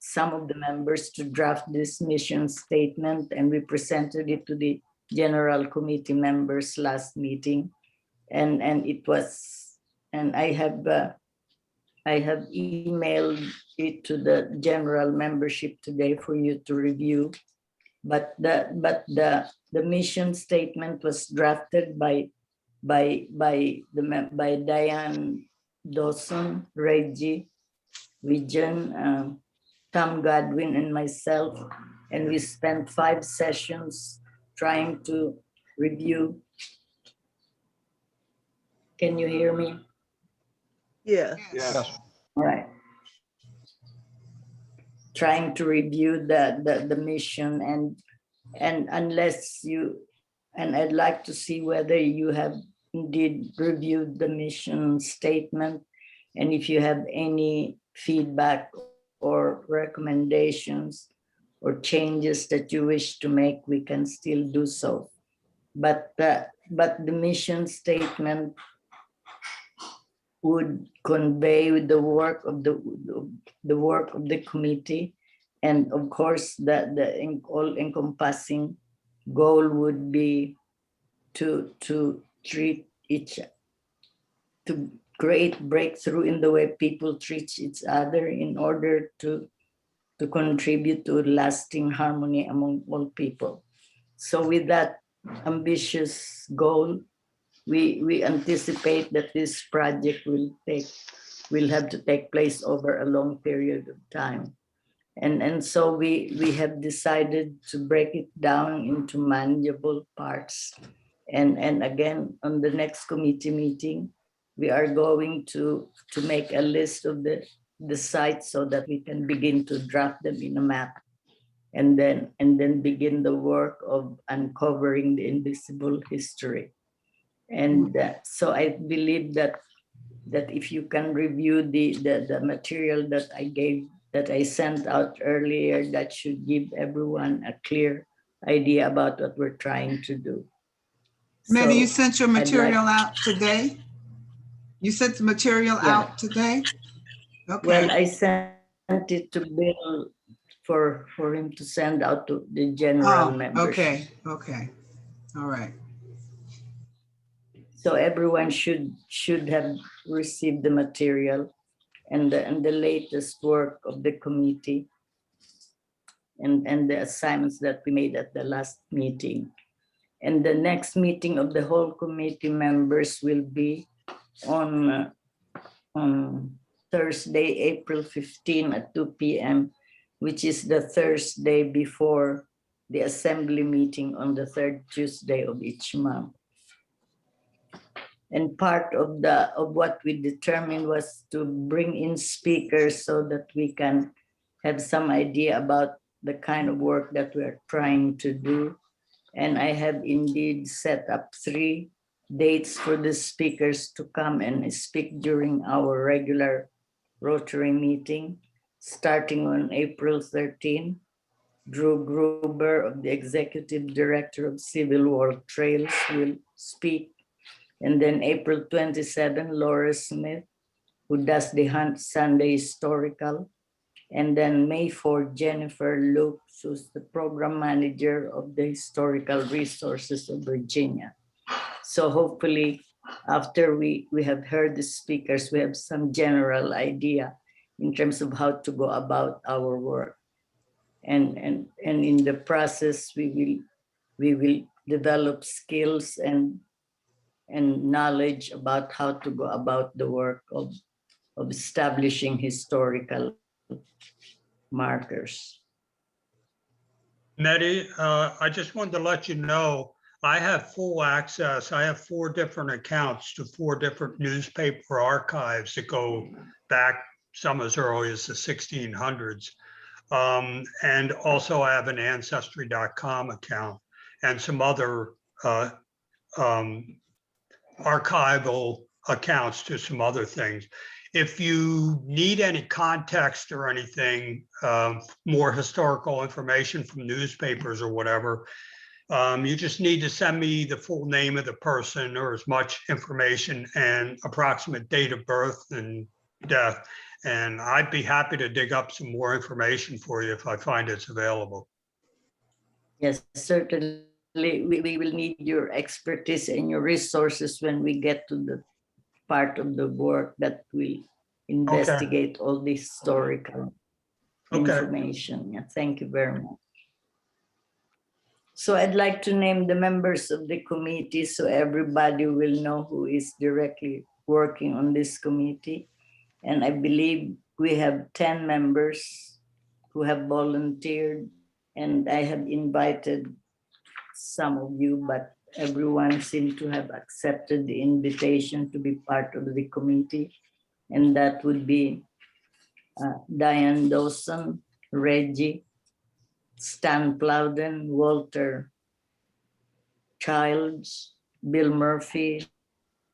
Speaker 9: some of the members to draft this mission statement, and we presented it to the General Committee members last meeting. And it was, and I have emailed it to the general membership today for you to review. But the mission statement was drafted by Diane Dawson, Reggie, Vijan, Tom Godwin, and myself, and we spent 5 sessions trying to review. Can you hear me?
Speaker 6: Yeah.
Speaker 10: Yes.
Speaker 9: All right. Trying to review the mission, and unless you, and I'd like to see whether you have indeed reviewed the mission statement, and if you have any feedback or recommendations or changes that you wish to make, we can still do so. But the mission statement would convey the work of the work of the committee, and of course the all-encompassing goal would be to treat to create breakthrough in the way people treat each other in order to contribute to lasting harmony among all people. So with that ambitious goal, we anticipate that this project will have to take place over a long period of time. And so we have decided to break it down into manageable parts. And again, on the next committee meeting, we are going to make a list of the sites so that we can begin to draft them in a map, and then begin the work of uncovering the invisible history. And so I believe that if you can review the material that I sent out earlier, that should give everyone a clear idea about what we're trying to do.
Speaker 1: Maddie, you
Speaker 9: So
Speaker 1: sent your material out today? You sent the material out today? Okay.
Speaker 9: Well, I sent it to Bill for him to send out to the general membership.
Speaker 1: Okay. All right.
Speaker 9: So everyone should have received the material and the latest work of the committee and the assignments that we made at the last meeting. And the next meeting of the whole committee members will be on Thursday, April 15 at 2 p.m., which is the Thursday before the assembly meeting on the 3rd Tuesday of each month. And part of what we determined was to bring in speakers so that we can have some idea about the kind of work that we're trying to do. And I have indeed set up 3 dates for the speakers to come and speak during our regular Rotary meeting, starting on April 13. Drew Gruber, of the Executive Director of Civil War Trails, will speak. And then April 27, Laura Smith, who does the Hunt Sunday Historical. And then May 4, Jennifer Luke, who's the program manager of the Historical Resources of Virginia. So hopefully, after we have heard the speakers, we have some general idea in terms of how to go about our work. And in the process, we will develop skills and knowledge about how to go about the work of establishing historical markers.
Speaker 2: Mehdi, I just wanted to let you know, I have full access. I have 4 different accounts to 4 different newspaper archives that go back some as early as the 1600s. And also I have an ancestry.com account and some other archival accounts to some other things. If you need any context or anything, more historical information from newspapers or whatever, you just need to send me the full name of the person or as much information and approximate date of birth and death. And I'd be happy to dig up some more information for you if I find it's available.
Speaker 9: Yes, certainly. We will need your expertise and your resources when we get to the part of the work that will investigate all this historical information. Yeah, thank you very much. So I'd like to name the members of the committee so everybody will know who is directly working on this committee. And I believe we have 10 members who have volunteered, and I have invited some of you, but everyone seemed to have accepted the invitation to be part of the committee. And that would be Diane Dawson, Reggie, Stan Plowden, Walter Childs, Bill Murphy,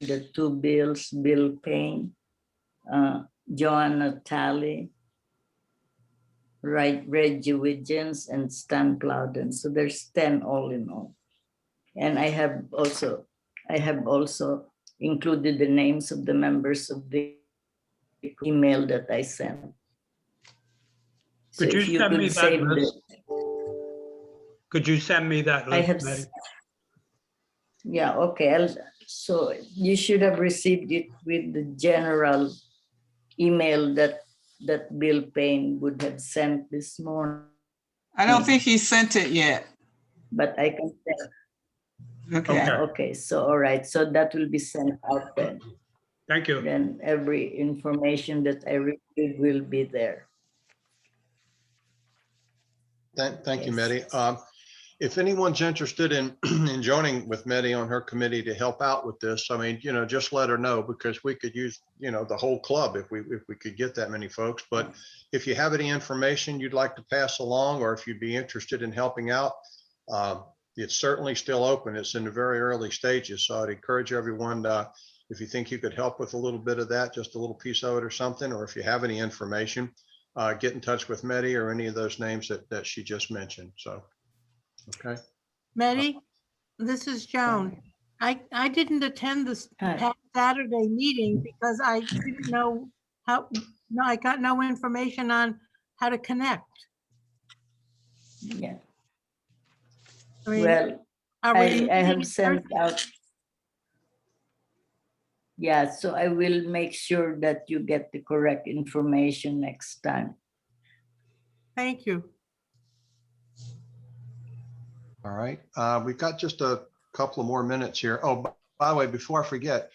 Speaker 9: the two Bills, Bill Payne, Joanna Talley, Reggie Wiggins, and Stan Plowden. So there's 10 all in all. And I have also included the names of the members of the email that I sent.
Speaker 2: Could you send me that list? Could you send me that list?
Speaker 9: I have.
Speaker 2: Betty?
Speaker 9: Yeah, okay. So you should have received it with the general email that Bill Payne would have sent this morning.
Speaker 1: I don't think he sent it yet.
Speaker 9: But I can send.
Speaker 1: Okay.
Speaker 9: Yeah, okay. So, all right. So that will be sent out then.
Speaker 2: Thank you.
Speaker 9: Then every information that I received will be there.
Speaker 3: Thank you, Mehdi. If anyone's interested in joining with Mehdi on her committee to help out with this, I mean, just let her know, because we could use, the whole club if we could get that many folks. But if you have any information you'd like to pass along, or if you'd be interested in helping out, it's certainly still open. It's in the very early stages. So I'd encourage everyone, if you think you could help with a little bit of that, just a little piece of it or something, or if you have any information, get in touch with Mehdi or any of those names that she just mentioned. So, okay.
Speaker 8: Mehdi, this is Joan. I didn't attend this past Saturday meeting because I didn't know I got no information on how to connect.
Speaker 9: Yeah.
Speaker 8: I mean,
Speaker 9: Well, I have sent out. Yeah, so I will make sure that you get the correct information next time.
Speaker 8: Thank you.
Speaker 3: All right. We've got just a couple of more minutes here. Oh, by the way, before I forget,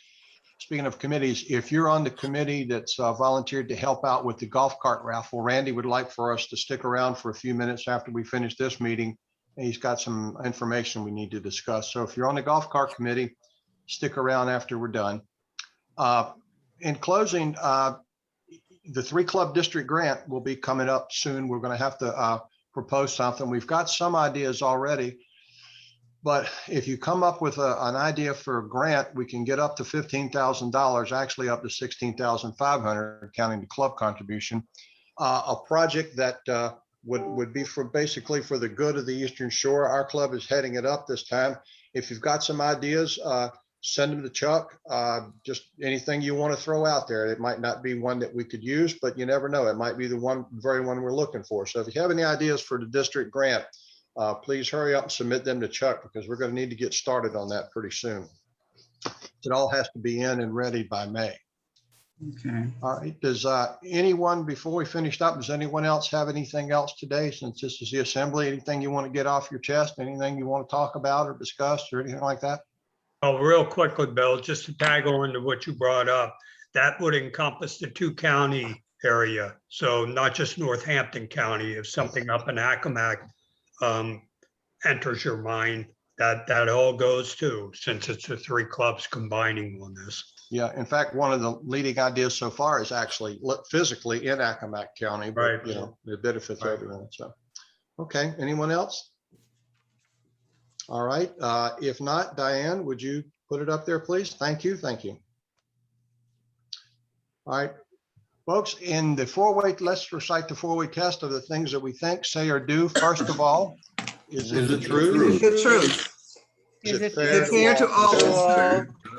Speaker 3: speaking of committees, if you're on the committee that's volunteered to help out with the golf cart raffle, Randy would like for us to stick around for a few minutes after we finish this meeting. He's got some information we need to discuss. So if you're on the golf cart committee, stick around after we're done. In closing, the 3-club district grant will be coming up soon. We're going to have to propose something. We've got some ideas already, but if you come up with an idea for a grant, we can get up to $15,000, actually up to $16,500, counting the club contribution. A project that would be basically for the good of the Eastern Shore. Our club is heading it up this time. If you've got some ideas, send them to Chuck. Just anything you want to throw out there. It might not be one that we could use, but you never know. It might be the very one we're looking for. So if you have any ideas for the district grant, please hurry up and submit them to Chuck, because we're going to need to get started on that pretty soon. It all has to be in and ready by May.
Speaker 1: Okay.
Speaker 3: All right. Does anyone, before we finish up, does anyone else have anything else today, since this is the assembly? Anything you want to get off your chest? Anything you want to talk about or discuss or anything like that?
Speaker 2: Oh, real quickly, Bill, just to tag on to what you brought up, that would encompass the 2-county area. So not just Northampton County. If something up in Accomack enters your mind, that all goes too, since it's the 3 clubs combining on this.
Speaker 3: Yeah, in fact, one of the leading ideas so far is actually physically in Accomack County, but
Speaker 2: Right.
Speaker 3: you know, it benefits
Speaker 2: Right.
Speaker 3: everyone. So, okay, anyone else? All right, if not, Diane, would you put it up there, please? Thank you, thank you. All right, folks, in the four-way, let's recite the four-way test of the things that we think, say, or do. First of all, is it the truth?
Speaker 1: The truth.
Speaker 3: Is it
Speaker 1: Is
Speaker 3: fair
Speaker 1: it fair to all?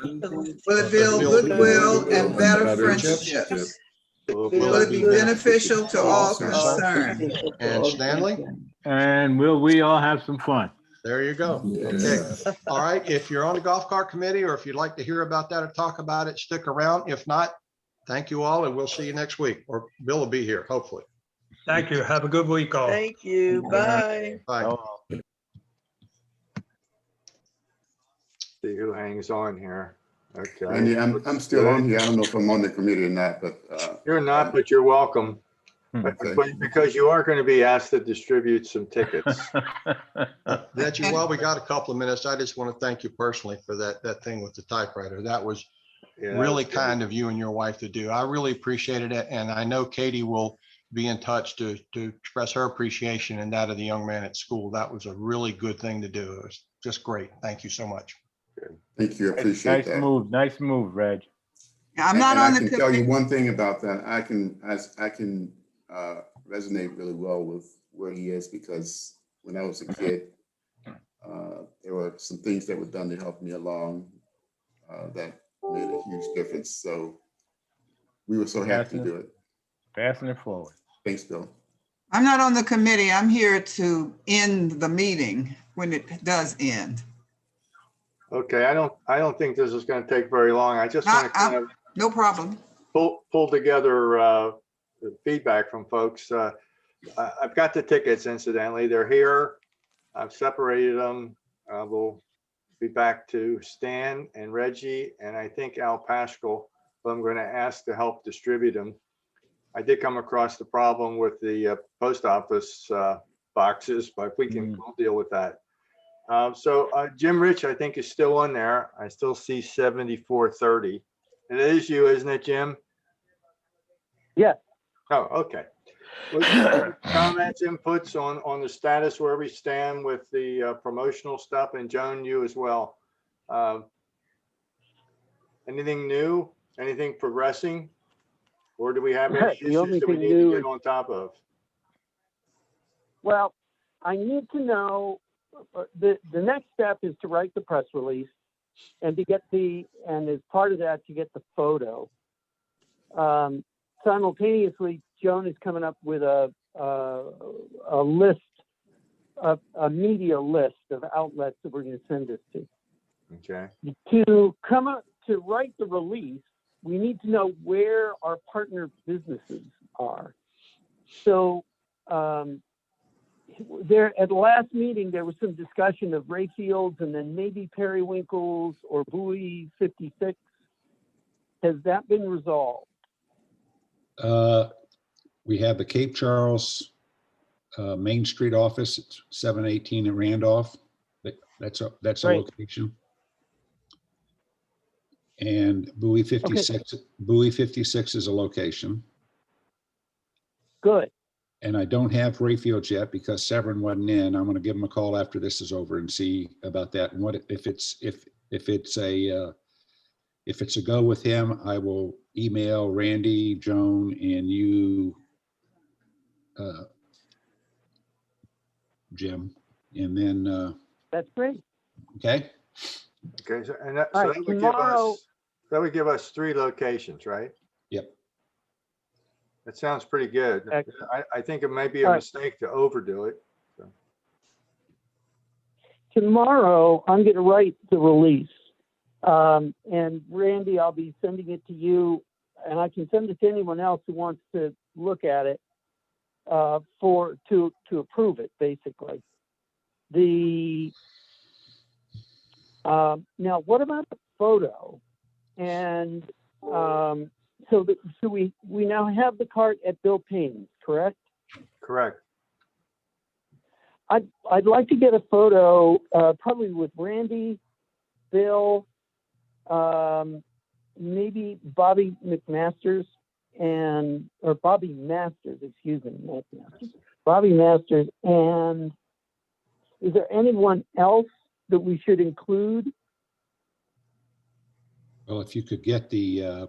Speaker 1: Will it build goodwill and better friendships? Will it be beneficial to all concerned?
Speaker 3: And Stanley?
Speaker 13: And will we all have some fun?
Speaker 3: There you go. Okay. All right. If you're on the golf cart committee, or if you'd like to hear about that or talk about it, stick around. If not, thank you all, and we'll see you next week, or Bill will be here, hopefully.
Speaker 2: Thank you. Have a good week all.
Speaker 6: Thank you. Bye.
Speaker 3: Bye.
Speaker 10: See who hangs on here. Okay.
Speaker 11: Randy, I'm still on here. I don't know if I'm on the committee or not, but.
Speaker 10: You're not, but you're welcome.
Speaker 11: Okay.
Speaker 10: But because you are going to be asked to distribute some tickets.
Speaker 3: That you, while we got a couple of minutes, I just want to thank you personally for that thing with the typewriter. That was really kind of you and your wife to do. I really appreciated it. And I know Katie will be in touch to express her appreciation and that of the young man at school. That was a really good thing to do. It was just great. Thank you so much.
Speaker 11: Thank you. I appreciate that.
Speaker 13: Nice move, Reg.
Speaker 1: I'm not on
Speaker 11: I
Speaker 1: the
Speaker 11: can tell you
Speaker 1: committee.
Speaker 11: one thing about that. I can resonate really well with where he is, because when I was a kid, there were some things that were done to help me along that made a huge difference. So we were so happy to do it.
Speaker 13: Passing it forward.
Speaker 11: Thanks, Bill.
Speaker 1: I'm not on the committee. I'm here to end the meeting when it does end.
Speaker 10: Okay, I don't think this is going to take very long. I just want to kind of
Speaker 1: No problem.
Speaker 10: pull together the feedback from folks. I've got the tickets, incidentally. They're here. I've separated them. We'll be back to Stan and Reggie, and I think Al Paschal, who I'm going to ask to help distribute them. I did come across the problem with the post office boxes, but we can we'll deal with that. So Jim Rich, I think, is still on there. I still see 7430. It is you, isn't it, Jim?
Speaker 14: Yeah.
Speaker 10: Oh, okay. Comments, inputs on the status where we stand with the promotional stuff, and Joan, you as well. Anything new? Anything progressing? Or do we have any issues that we need to get on top of?
Speaker 14: Well, I need to know, the next step is to write the press release and to get and as part of that, to get the photo. Simultaneously, Joan is coming up with a list, a media list of outlets that we're going to send this to.
Speaker 10: Okay.
Speaker 14: To come up to write the release, we need to know where our partner businesses are. So there at the last meeting, there was some discussion of Rayfields and then maybe Periwinkles or Bowie 56. Has that been resolved?
Speaker 12: We have the Cape Charles Main Street office, it's 718 in Randolph. That's a
Speaker 14: Right.
Speaker 12: location. And Bowie 56, Bowie 56 is a location.
Speaker 14: Good.
Speaker 12: And I don't have Rayfields yet because Severin wasn't in. I'm going to give him a call after this is over and see about that. And what if it's a go with him, I will email Randy, Joan, and you, Jim, and then
Speaker 14: that's great.
Speaker 12: Okay.
Speaker 10: Okay, so and that,
Speaker 14: All
Speaker 10: so
Speaker 14: right,
Speaker 10: that would
Speaker 14: tomorrow,
Speaker 10: give us 3 locations, right?
Speaker 12: Yep.
Speaker 10: That sounds pretty good. I think it might be a
Speaker 14: All right.
Speaker 10: mistake to overdo it. So.
Speaker 14: Tomorrow, I'm going to write the release. And Randy, I'll be sending it to you, and I can send it to anyone else who wants to look at it to approve it, basically. Now, what about the photo? And so we now have the cart at Bill Payne's, correct?
Speaker 10: Correct.
Speaker 14: I'd like to get a photo, probably with Randy, Bill, maybe Bobby McMasters or Bobby Masters, excuse me, not Masters, Bobby Masters. And is there anyone else that we should include?
Speaker 12: Well, if you could get the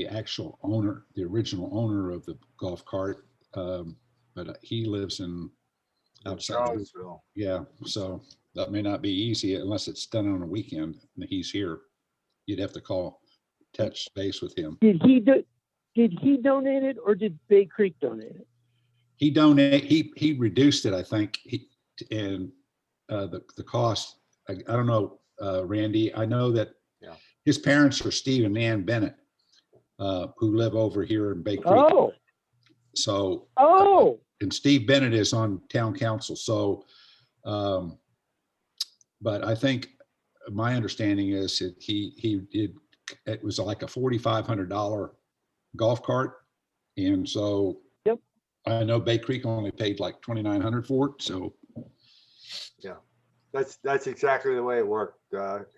Speaker 12: actual owner, the original owner of the golf cart, but he lives outside.
Speaker 10: Charlottesville.
Speaker 12: Yeah, so that may not be easy unless it's done on a weekend and he's here. You'd have to touch base with him.
Speaker 14: Did he donate it, or did Bay Creek donate it?
Speaker 12: He reduced it, I think, and the cost, I don't know, Randy, I know that
Speaker 10: Yeah.
Speaker 12: his parents are Steve and Ann Bennett, who live over here in Bay Creek.
Speaker 14: Oh,
Speaker 12: So,
Speaker 14: oh,
Speaker 12: and Steve Bennett is on town council. So, but I think my understanding is that it was like a $4,500 golf cart. And so
Speaker 14: yep.
Speaker 12: I know Bay Creek only paid like $2,900 for it. So
Speaker 10: Yeah, that's exactly the way it worked.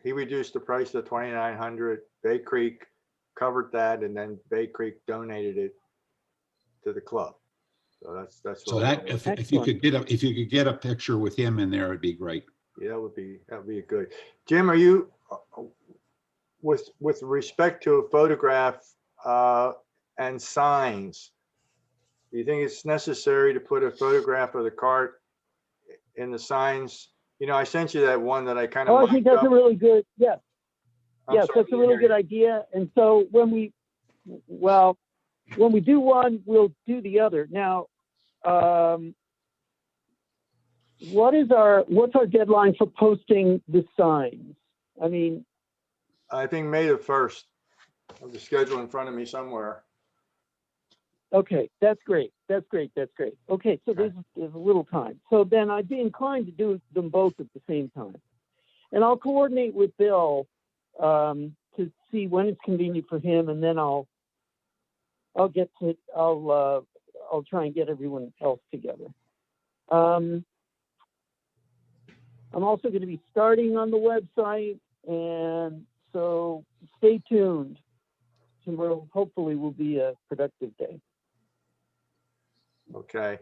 Speaker 10: He reduced the price to $2,900. Bay Creek covered that, and then Bay Creek donated it to the club. So that's
Speaker 12: so that if you could get a picture with him in there, it'd be great.
Speaker 10: Yeah, that would be good. Jim, are you with respect to a photograph and signs? Do you think it's necessary to put a photograph of the cart in the signs? You know, I sent you that one that I kind of.
Speaker 14: Oh, I think that's a really good. Yes, yes, that's a really good
Speaker 10: you.
Speaker 14: idea. And so when we do one, we'll do the other. Now, what's our deadline for posting the signs? I mean,
Speaker 10: I think May the 1st. I have the schedule in front of me somewhere.
Speaker 14: okay, that's great. That's great. Okay, so there's a little time. So then I'd be inclined to do them both at the same time. And I'll coordinate with Bill to see when it's convenient for him, and then I'll try and get everyone else together. I'm also going to be starting on the website, and so stay tuned. Tomorrow hopefully will be a productive day.
Speaker 10: Okay.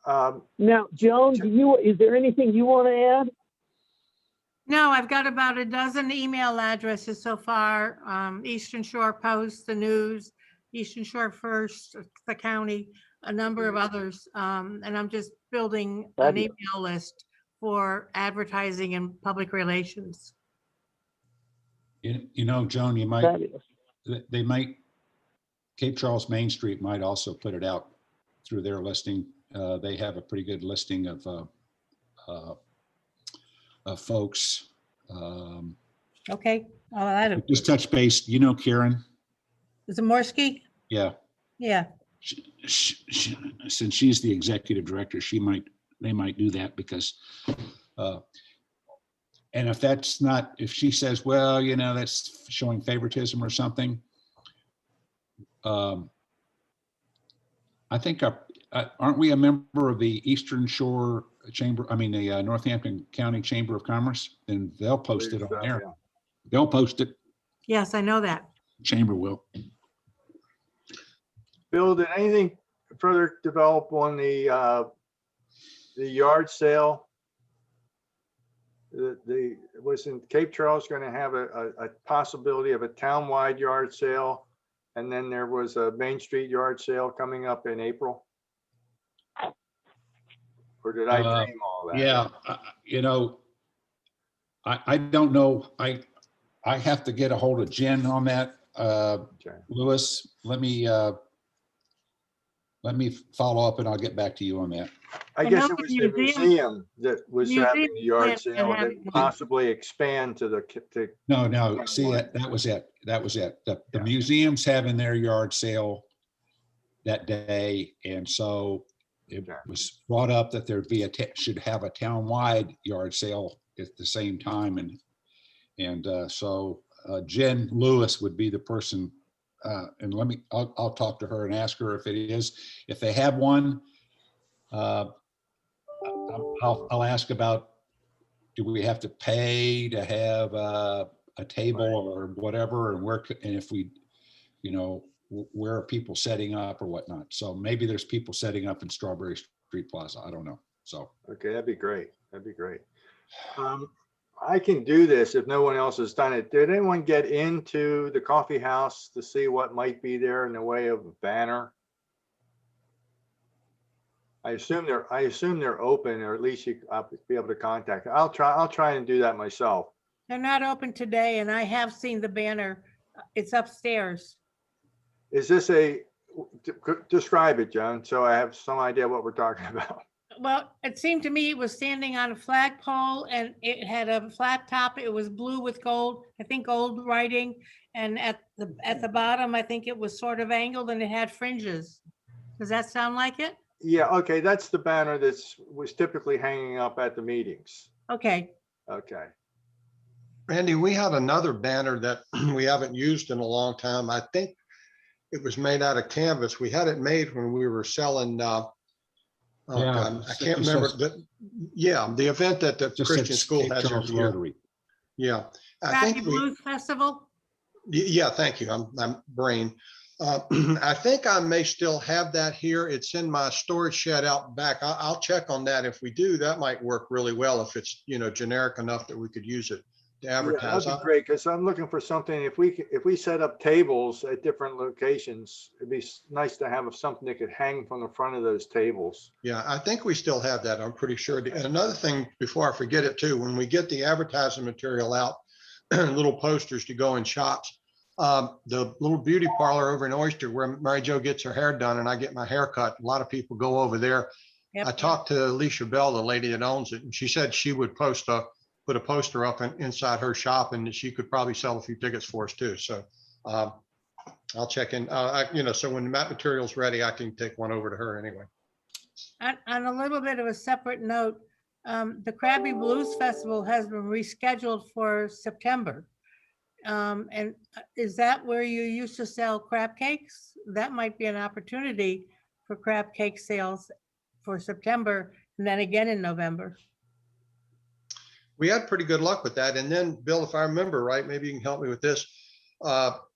Speaker 14: Now, Joan, is there anything you want to add?
Speaker 8: No, I've got about a dozen email addresses so far. Eastern Shore Post, the News, Eastern Shore First, the county, a number of others. And I'm just building an email list for advertising and public relations.
Speaker 12: You know, Joan, Cape Charles Main Street might also put it out through their listing. They have a pretty good listing of folks.
Speaker 8: Okay. I'll add it.
Speaker 12: Just touch base. You know, Karen?
Speaker 8: Is it Morsky?
Speaker 12: Yeah.
Speaker 8: Yeah.
Speaker 12: Since she's the executive director, they might do that because, and if she says, well, you know, that's showing favoritism or something, I think aren't we a member of the Eastern Shore Chamber? I mean, the Northampton County Chamber of Commerce, and they'll post it on there.
Speaker 10: Yeah.
Speaker 12: They'll post it.
Speaker 8: Yes, I know that.
Speaker 12: Chamber will.
Speaker 10: Bill, did anything further develop on the yard sale? Wasn't Cape Charles going to have a possibility of a townwide yard sale? And then there was a Main Street yard sale coming up in April? Or did I dream all that?
Speaker 12: Yeah, you know, I don't know. I have to get a hold of Jen on that.
Speaker 10: Okay.
Speaker 12: Lewis, let me follow up and I'll get back to you on that.
Speaker 10: I guess it was the museum that was having the yard sale that possibly expand to the.
Speaker 12: No, see, that was it. The museum's having their yard sale that day. And so it was brought up that should have a townwide yard sale at the same time. And so Jen Lewis would be the person. And I'll talk to her and ask her if it is. If they have one, I'll ask about, do we have to pay to have a table or whatever, and and if we, where are people setting up or whatnot? So maybe there's people setting up in Strawberry Street Plaza. I don't know. So.
Speaker 10: Okay, that'd be great. That'd be great. I can do this if no one else has done it. Did anyone get into the coffee house to see what might be there in the way of a banner? I assume they're open, or at least I'll be able to contact. I'll try and do that myself.
Speaker 8: They're not open today, and I have seen the banner. It's upstairs.
Speaker 10: Is this describe it, Joan, so I have some idea what we're talking about.
Speaker 8: Well, it seemed to me it was standing on a flagpole and it had a flat top. It was blue with gold, I think gold writing. And at the bottom, I think it was sort of angled and it had fringes. Does that sound like it?
Speaker 10: Yeah, okay, that's the banner was typically hanging up at the meetings.
Speaker 8: Okay.
Speaker 10: Okay.
Speaker 3: Randy, we had another banner that we haven't used in a long time. I think it was made out of canvas. We had it made when we were selling, I can't remember, the event that the Christian school has every year.
Speaker 12: Rotary.
Speaker 3: Yeah, I
Speaker 8: Happy
Speaker 3: think
Speaker 8: Blues Festival.
Speaker 3: Yeah, thank you. I'm brain. I think I may still have that here. It's in my storage shed out back. I'll check on that. If we do, that might work really well if it's, generic enough that we could use it to advertise.
Speaker 10: Yeah, that'd be great, because I'm looking for something. If we set up tables at different locations, it'd be nice to have something that could hang from the front of those tables.
Speaker 3: Yeah, I think we still have that. I'm pretty sure. And another thing, before I forget it too, when we get the advertising material out, little posters to go in shops, the little beauty parlor over in Oyster where Mary Jo gets her hair done and I get my hair cut, a lot of people go over there.
Speaker 8: Yep.
Speaker 3: I talked to Alicia Bell, the lady that owns it, and she said she would put a poster up inside her shop and she could probably sell a few tickets for us too. So I'll check in, so when that material's ready, I can take one over to her anyway.
Speaker 8: On a little bit of a separate note, the Krabby Blues Festival has been rescheduled for September. And is that where you used to sell crab cakes? That might be an opportunity for crab cake sales for September and then again in November.
Speaker 3: We had pretty good luck with that. And then, Bill, if I remember right, maybe you can help me with this.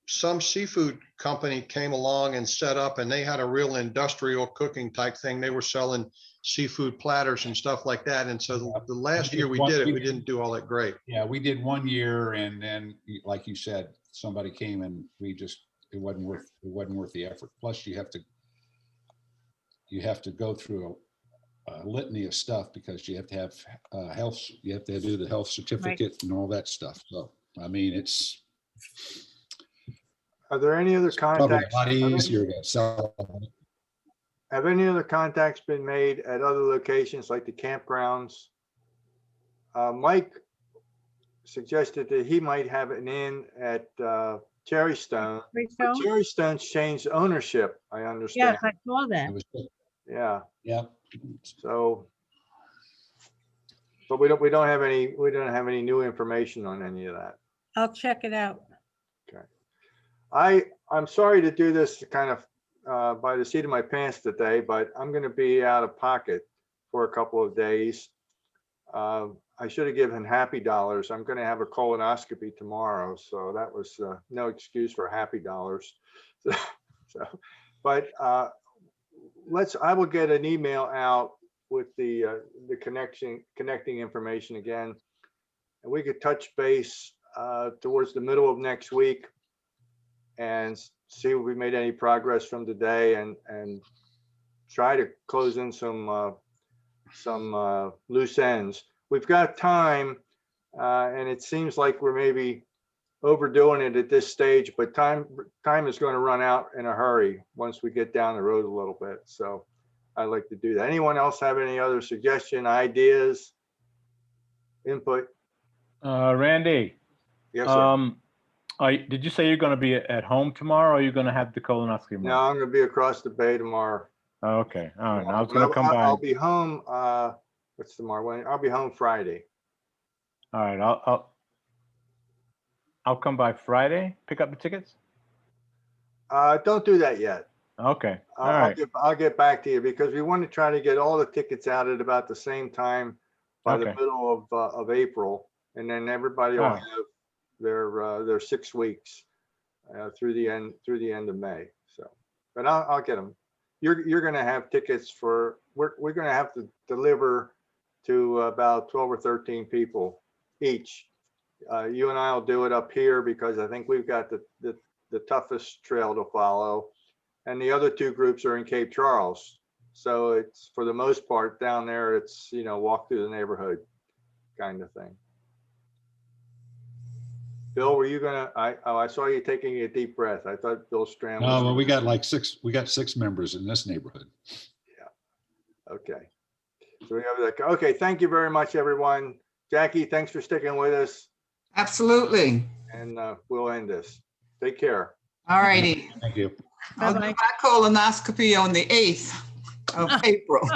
Speaker 3: Some seafood company came along and set up, and they had a real industrial cooking type thing. They were selling seafood platters and stuff like that. And so the last year we did it, we didn't do all that great.
Speaker 12: Yeah, we did one year, and then, like you said, somebody came and it wasn't worth the effort. Plus, you have to go through a litany of stuff because you have to have health. You have to do the health certificate and all that stuff. So, I mean, it's.
Speaker 10: Are there any other contacts?
Speaker 12: A lot easier to sell.
Speaker 10: Have any other contacts been made at other locations like the campgrounds? Mike suggested that he might have an inn at Cherry Stone. Cherry Stone's changed ownership, I understand.
Speaker 8: Yes, I saw that.
Speaker 10: Yeah.
Speaker 12: Yeah.
Speaker 10: So, but we don't have any new information on any of that.
Speaker 8: I'll check it out.
Speaker 10: Okay. I'm sorry to do this kind of by the seat of my pants today, but I'm going to be out of pocket for a couple of days. I should have given Happy Dollars. I'm going to have a colonoscopy tomorrow, so that was no excuse for Happy Dollars. But I will get an email out with the connecting information again, and we could touch base towards the middle of next week and see if we made any progress from today, and try to close in some loose ends. We've got time, and it seems like we're maybe overdoing it at this stage, but time is going to run out in a hurry once we get down the road a little bit. So I'd like to do that. Anyone else have any other suggestion, ideas, input?
Speaker 13: Randy.
Speaker 10: Yes, sir.
Speaker 13: Did you say you're going to be at home tomorrow, or are you going to have the colonoscopy tomorrow?
Speaker 10: No, I'm going to be across the bay tomorrow.
Speaker 13: Oh, okay. All right. I was going to come by.
Speaker 10: I'll be home. What's tomorrow? I'll be home Friday.
Speaker 13: All right. I'll come by Friday, pick up the tickets.
Speaker 10: Don't do that yet.
Speaker 13: Okay. All right.
Speaker 10: I'll get back to you, because we want to try to get all the tickets out at about the same time by the middle of April, and then everybody will have They're 6 weeks through the end of May. So, but I'll get them. You're going to have tickets for. We're going to have to deliver to about 12 or 13 people each. You and I will do it up here because I think we've got the toughest trail to follow, and the other two groups are in Cape Charles. So it's, for the most part, down there, it's, walk through the neighborhood kind of thing. Bill, were you gonna, I saw you taking a deep breath. I thought Bill Stram was.
Speaker 12: No, well, we got six members in this neighborhood.
Speaker 10: Yeah. Okay. So we have that. Okay. Thank you very much, everyone. Jackie, thanks for sticking with us.
Speaker 1: Absolutely.
Speaker 10: And we'll end this. Take care.
Speaker 1: All righty.
Speaker 12: Thank you.
Speaker 1: I'll do
Speaker 8: Bye-bye.
Speaker 1: my colonoscopy on the 8th of April.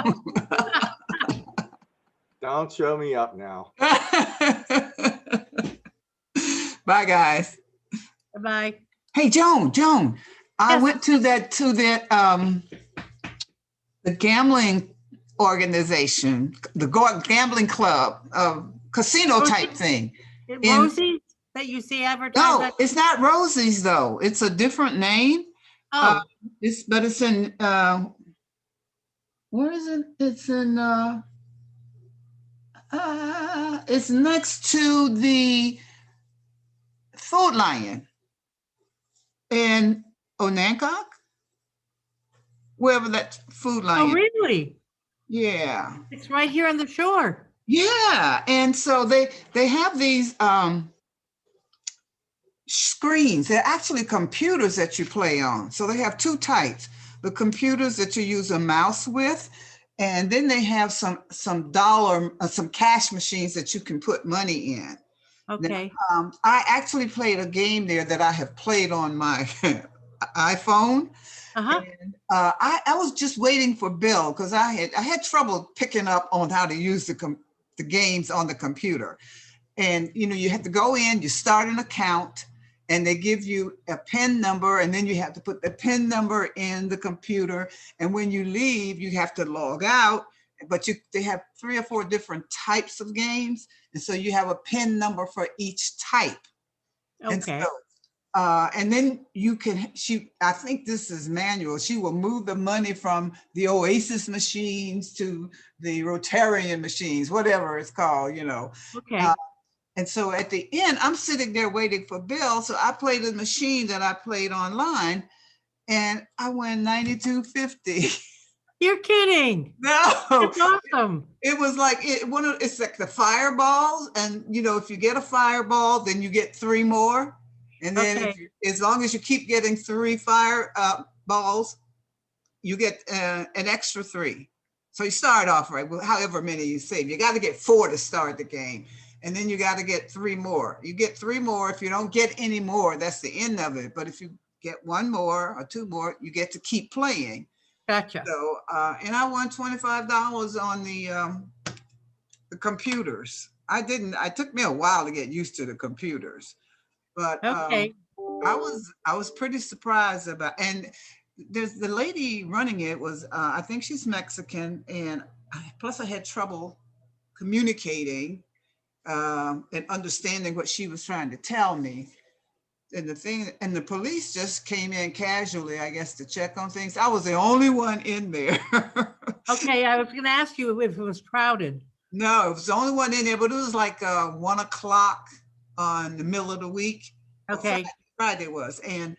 Speaker 10: Don't show me up now.
Speaker 1: Bye, guys.
Speaker 8: Bye-bye.
Speaker 1: Hey, Joan, I
Speaker 8: Yes.
Speaker 1: went to that the gambling organization, the gambling club, casino type thing.
Speaker 8: Rosie, that you see advertised?
Speaker 1: No, it's not Rosie's though. It's a different name.
Speaker 8: Oh,
Speaker 1: It's in where is it? It's in it's next to the Food Lion in Onancock, wherever that Food Lion.
Speaker 8: oh, really?
Speaker 1: Yeah.
Speaker 8: It's right here on the shore.
Speaker 1: Yeah, and so they have these screens. They're actually computers that you play on. So they have two types: the computers that you use a mouse with, and then they have some cash machines that you can put money in.
Speaker 8: Okay.
Speaker 1: Now, I actually played a game there that I have played on my iPhone.
Speaker 8: Uh-huh.
Speaker 1: And I was just waiting for Bill because I had trouble picking up on how to use the games on the computer. And you have to go in, you start an account, and they give you a PIN number, and then you have to put the PIN number in the computer. And when you leave, you have to log out. But they have 3 or 4 different types of games, and so you have a PIN number for each type.
Speaker 8: Okay.
Speaker 1: And then I think this is manual. She will move the money from the Oasis machines to the Rotarian machines, whatever it's called,
Speaker 8: Okay.
Speaker 1: And so at the end, I'm sitting there waiting for Bill. So I played the machine that I played online, and I won $92.50.
Speaker 8: You're kidding.
Speaker 1: No,
Speaker 8: That's awesome.
Speaker 1: it was like it's like the fireballs, and if you get a fireball, then you get 3 more. And then as long as you keep getting 3 fire balls, you get an extra 3. So you start off right with however many you save. You got to get 4 to start the game. And then you got to get 3 more. You get 3 more. If you don't get any more, that's the end of it. But if you get 1 more or 2 more, you get to keep playing.
Speaker 8: Gotcha.
Speaker 1: So, and I won $25 on the computers. It took me a while to get used to the computers. But
Speaker 8: Okay.
Speaker 1: I was pretty surprised about, and there's the lady running it was I think she's Mexican, and plus I had trouble communicating and understanding what she was trying to tell me. And the police just came in casually, I guess, to check on things. I was the only one in there.
Speaker 8: Okay, I was going to ask you if it was crowded.
Speaker 1: No, it was the only one in there, but it was like 1 o'clock on the middle of the week.
Speaker 8: Okay.
Speaker 1: Friday was. And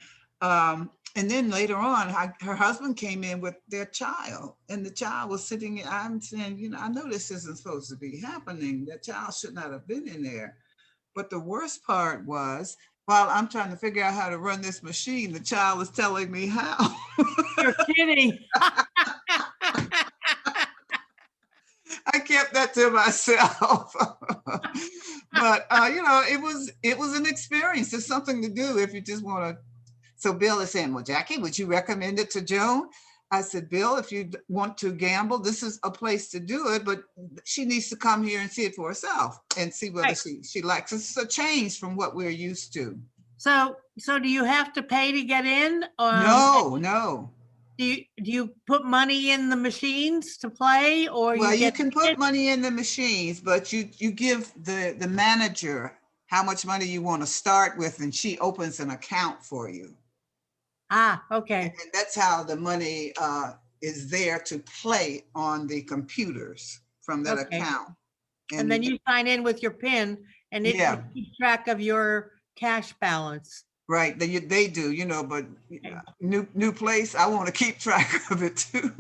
Speaker 1: then later on, her husband came in with their child, and the child was sitting. I'm saying, I know this isn't supposed to be happening. That child should not have been in there. But the worst part was, while I'm trying to figure out how to run this machine, the child is telling me how.
Speaker 8: You're kidding.
Speaker 1: I kept that to myself. But it was an experience. It's something to do if you just want to. So Bill is saying, well, Jackie, would you recommend it to Joan? I said, Bill, if you want to gamble, this is a place to do it, but she needs to come here and see it for herself and see whether she likes it. It's a change from what we're used to.
Speaker 8: So do you have to pay to get in?
Speaker 1: No.
Speaker 8: Do you put money in the machines to play, or
Speaker 1: you can put money in the machines, but you give the manager how much money you want to start with, and she opens an account for you.
Speaker 8: Ah, okay.
Speaker 1: And that's how the money is there to play on the computers from that
Speaker 8: Okay.
Speaker 1: account.
Speaker 8: And then you sign in with your PIN and it
Speaker 1: Yeah.
Speaker 8: keeps track of your cash balance.
Speaker 1: Right, they do, you know, but new place, I want to keep track of it too.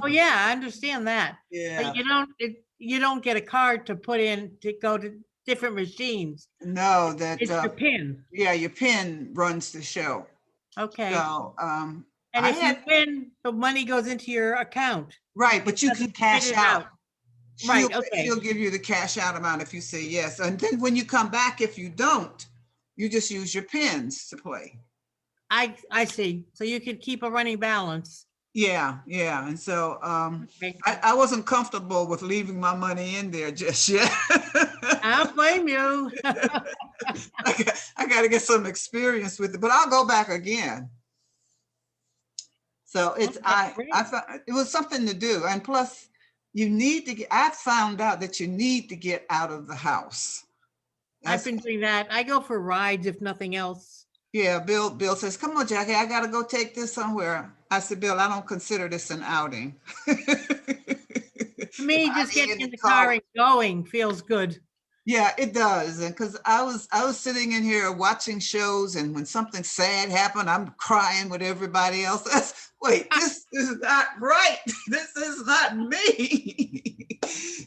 Speaker 8: Oh, yeah, I understand that.
Speaker 1: Yeah.
Speaker 8: But you don't get a card to put in to go to different machines.
Speaker 1: No,
Speaker 8: It's your PIN.
Speaker 1: Yeah, your PIN runs the show.
Speaker 8: Okay.
Speaker 1: So,
Speaker 8: And
Speaker 1: I
Speaker 8: if you win, the money goes into your account.
Speaker 1: right, but you can cash out.
Speaker 8: Right, okay.
Speaker 1: She'll give you the cash out amount if you say yes. And then when you come back, if you don't, you just use your pins to play.
Speaker 8: I see. So you could keep a running balance.
Speaker 1: Yeah, yeah. And so
Speaker 8: Okay.
Speaker 1: I wasn't comfortable with leaving my money in there just yet.
Speaker 8: I don't blame you.
Speaker 1: I got to get some experience with it, but I'll go back again. So it's I found it was something to do, and plus you need to get. I found out that you need to get out of the house.
Speaker 8: I've been doing that. I go for rides if nothing else.
Speaker 1: Yeah, Bill says, "Come on, Jackie, I got to go take this somewhere." I said, "Bill, I don't consider this an outing."
Speaker 8: To me, just getting in the car and going feels good.
Speaker 1: Yeah, it does. And because I was sitting in here watching shows, and when something sad happened, I'm crying with everybody else. Wait, this is not right. This is not me.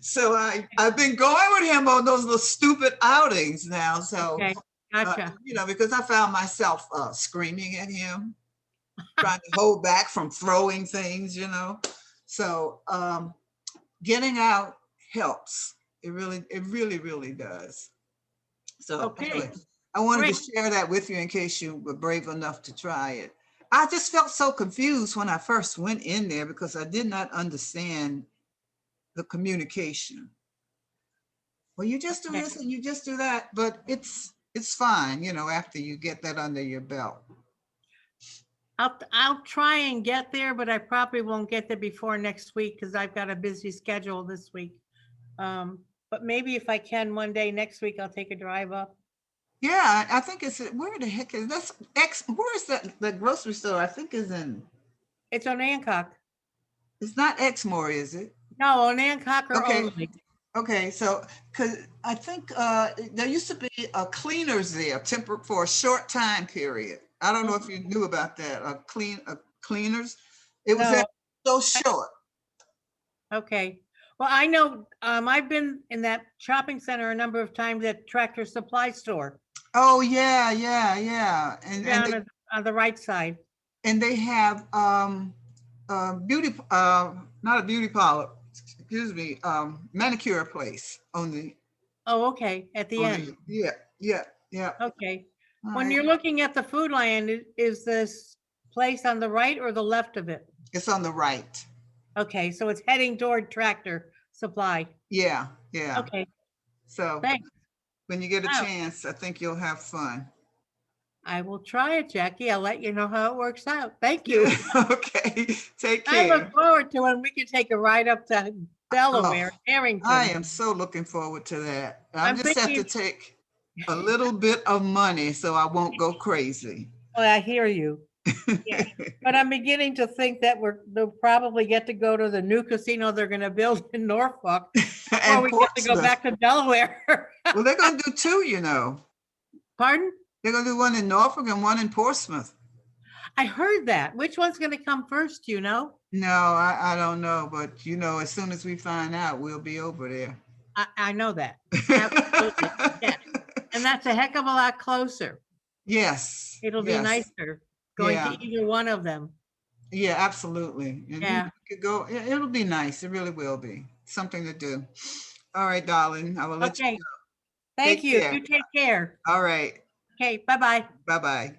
Speaker 1: So I've been going with him on those little stupid outings now. So,
Speaker 8: okay. Gotcha.
Speaker 1: You know, because I found myself screaming at him, trying to hold back from throwing things, you know. So getting out helps. It really does. So anyway, I wanted to share that with you in case you were brave enough to try it. I just felt so confused when I first went in there because I did not understand the communication. Well, you just do this and you just do that, but it's fine, you know, after you get that under your belt.
Speaker 8: I'll try and get there, but I probably won't get there before next week because I've got a busy schedule this week. But maybe if I can one day next week, I'll take a drive up.
Speaker 1: Yeah, I think it's, where the heck is that's where is that the grocery store? I think is in.
Speaker 8: It's on Hancock.
Speaker 1: It's not Exmoor, is it?
Speaker 8: No, on Hancock or only.
Speaker 1: Okay, so because I think there used to be a cleaners there for a short time period. I don't know if you knew about that. Cleaners. It was so short.
Speaker 8: Okay. Well, I know I've been in that shopping center a number of times at Tractor Supply Store.
Speaker 1: Oh yeah. And
Speaker 8: down on the right side.
Speaker 1: And they have beauty, not a beauty parlor. Excuse me, manicure place on the.
Speaker 8: Oh, okay. At the end.
Speaker 1: Yeah.
Speaker 8: Okay. When you're looking at the Food Lion, is this place on the right or the left of it?
Speaker 1: It's on the right.
Speaker 8: Okay, so it's heading toward Tractor Supply.
Speaker 1: Yeah.
Speaker 8: Okay.
Speaker 1: So
Speaker 8: thanks.
Speaker 1: When you get a chance, I think you'll have fun.
Speaker 8: I will try it, Jackie. I'll let you know how it works out. Thank you.
Speaker 1: Okay. Take care.
Speaker 8: I look forward to when we can take a ride up to Delaware, Harrington.
Speaker 1: I am so looking forward to that. I just have to take a little bit of money so I won't go crazy.
Speaker 8: Well, I hear you. Yeah. But I'm beginning to think that they'll probably get to go to the new casino they're going to build in Norfolk before we get to go back to Delaware.
Speaker 1: Well, they're going to do two, you know.
Speaker 8: Pardon?
Speaker 1: They're going to do one in Norfolk and one in Portsmouth.
Speaker 8: I heard that. Which one's going to come first, you know?
Speaker 1: No, I don't know. But, you know, as soon as we find out, we'll be over there.
Speaker 8: I know that. Absolutely. Yeah. And that's a heck of a lot closer.
Speaker 1: Yes.
Speaker 8: It'll be nicer going to either one of them.
Speaker 1: Yeah, absolutely. And
Speaker 8: yeah.
Speaker 1: You could go. It'll be nice. It really will be something to do. All right, darling. I will let you go.
Speaker 8: Thank you. You take care.
Speaker 1: All right.
Speaker 8: Okay. Bye-bye.
Speaker 1: Bye-bye.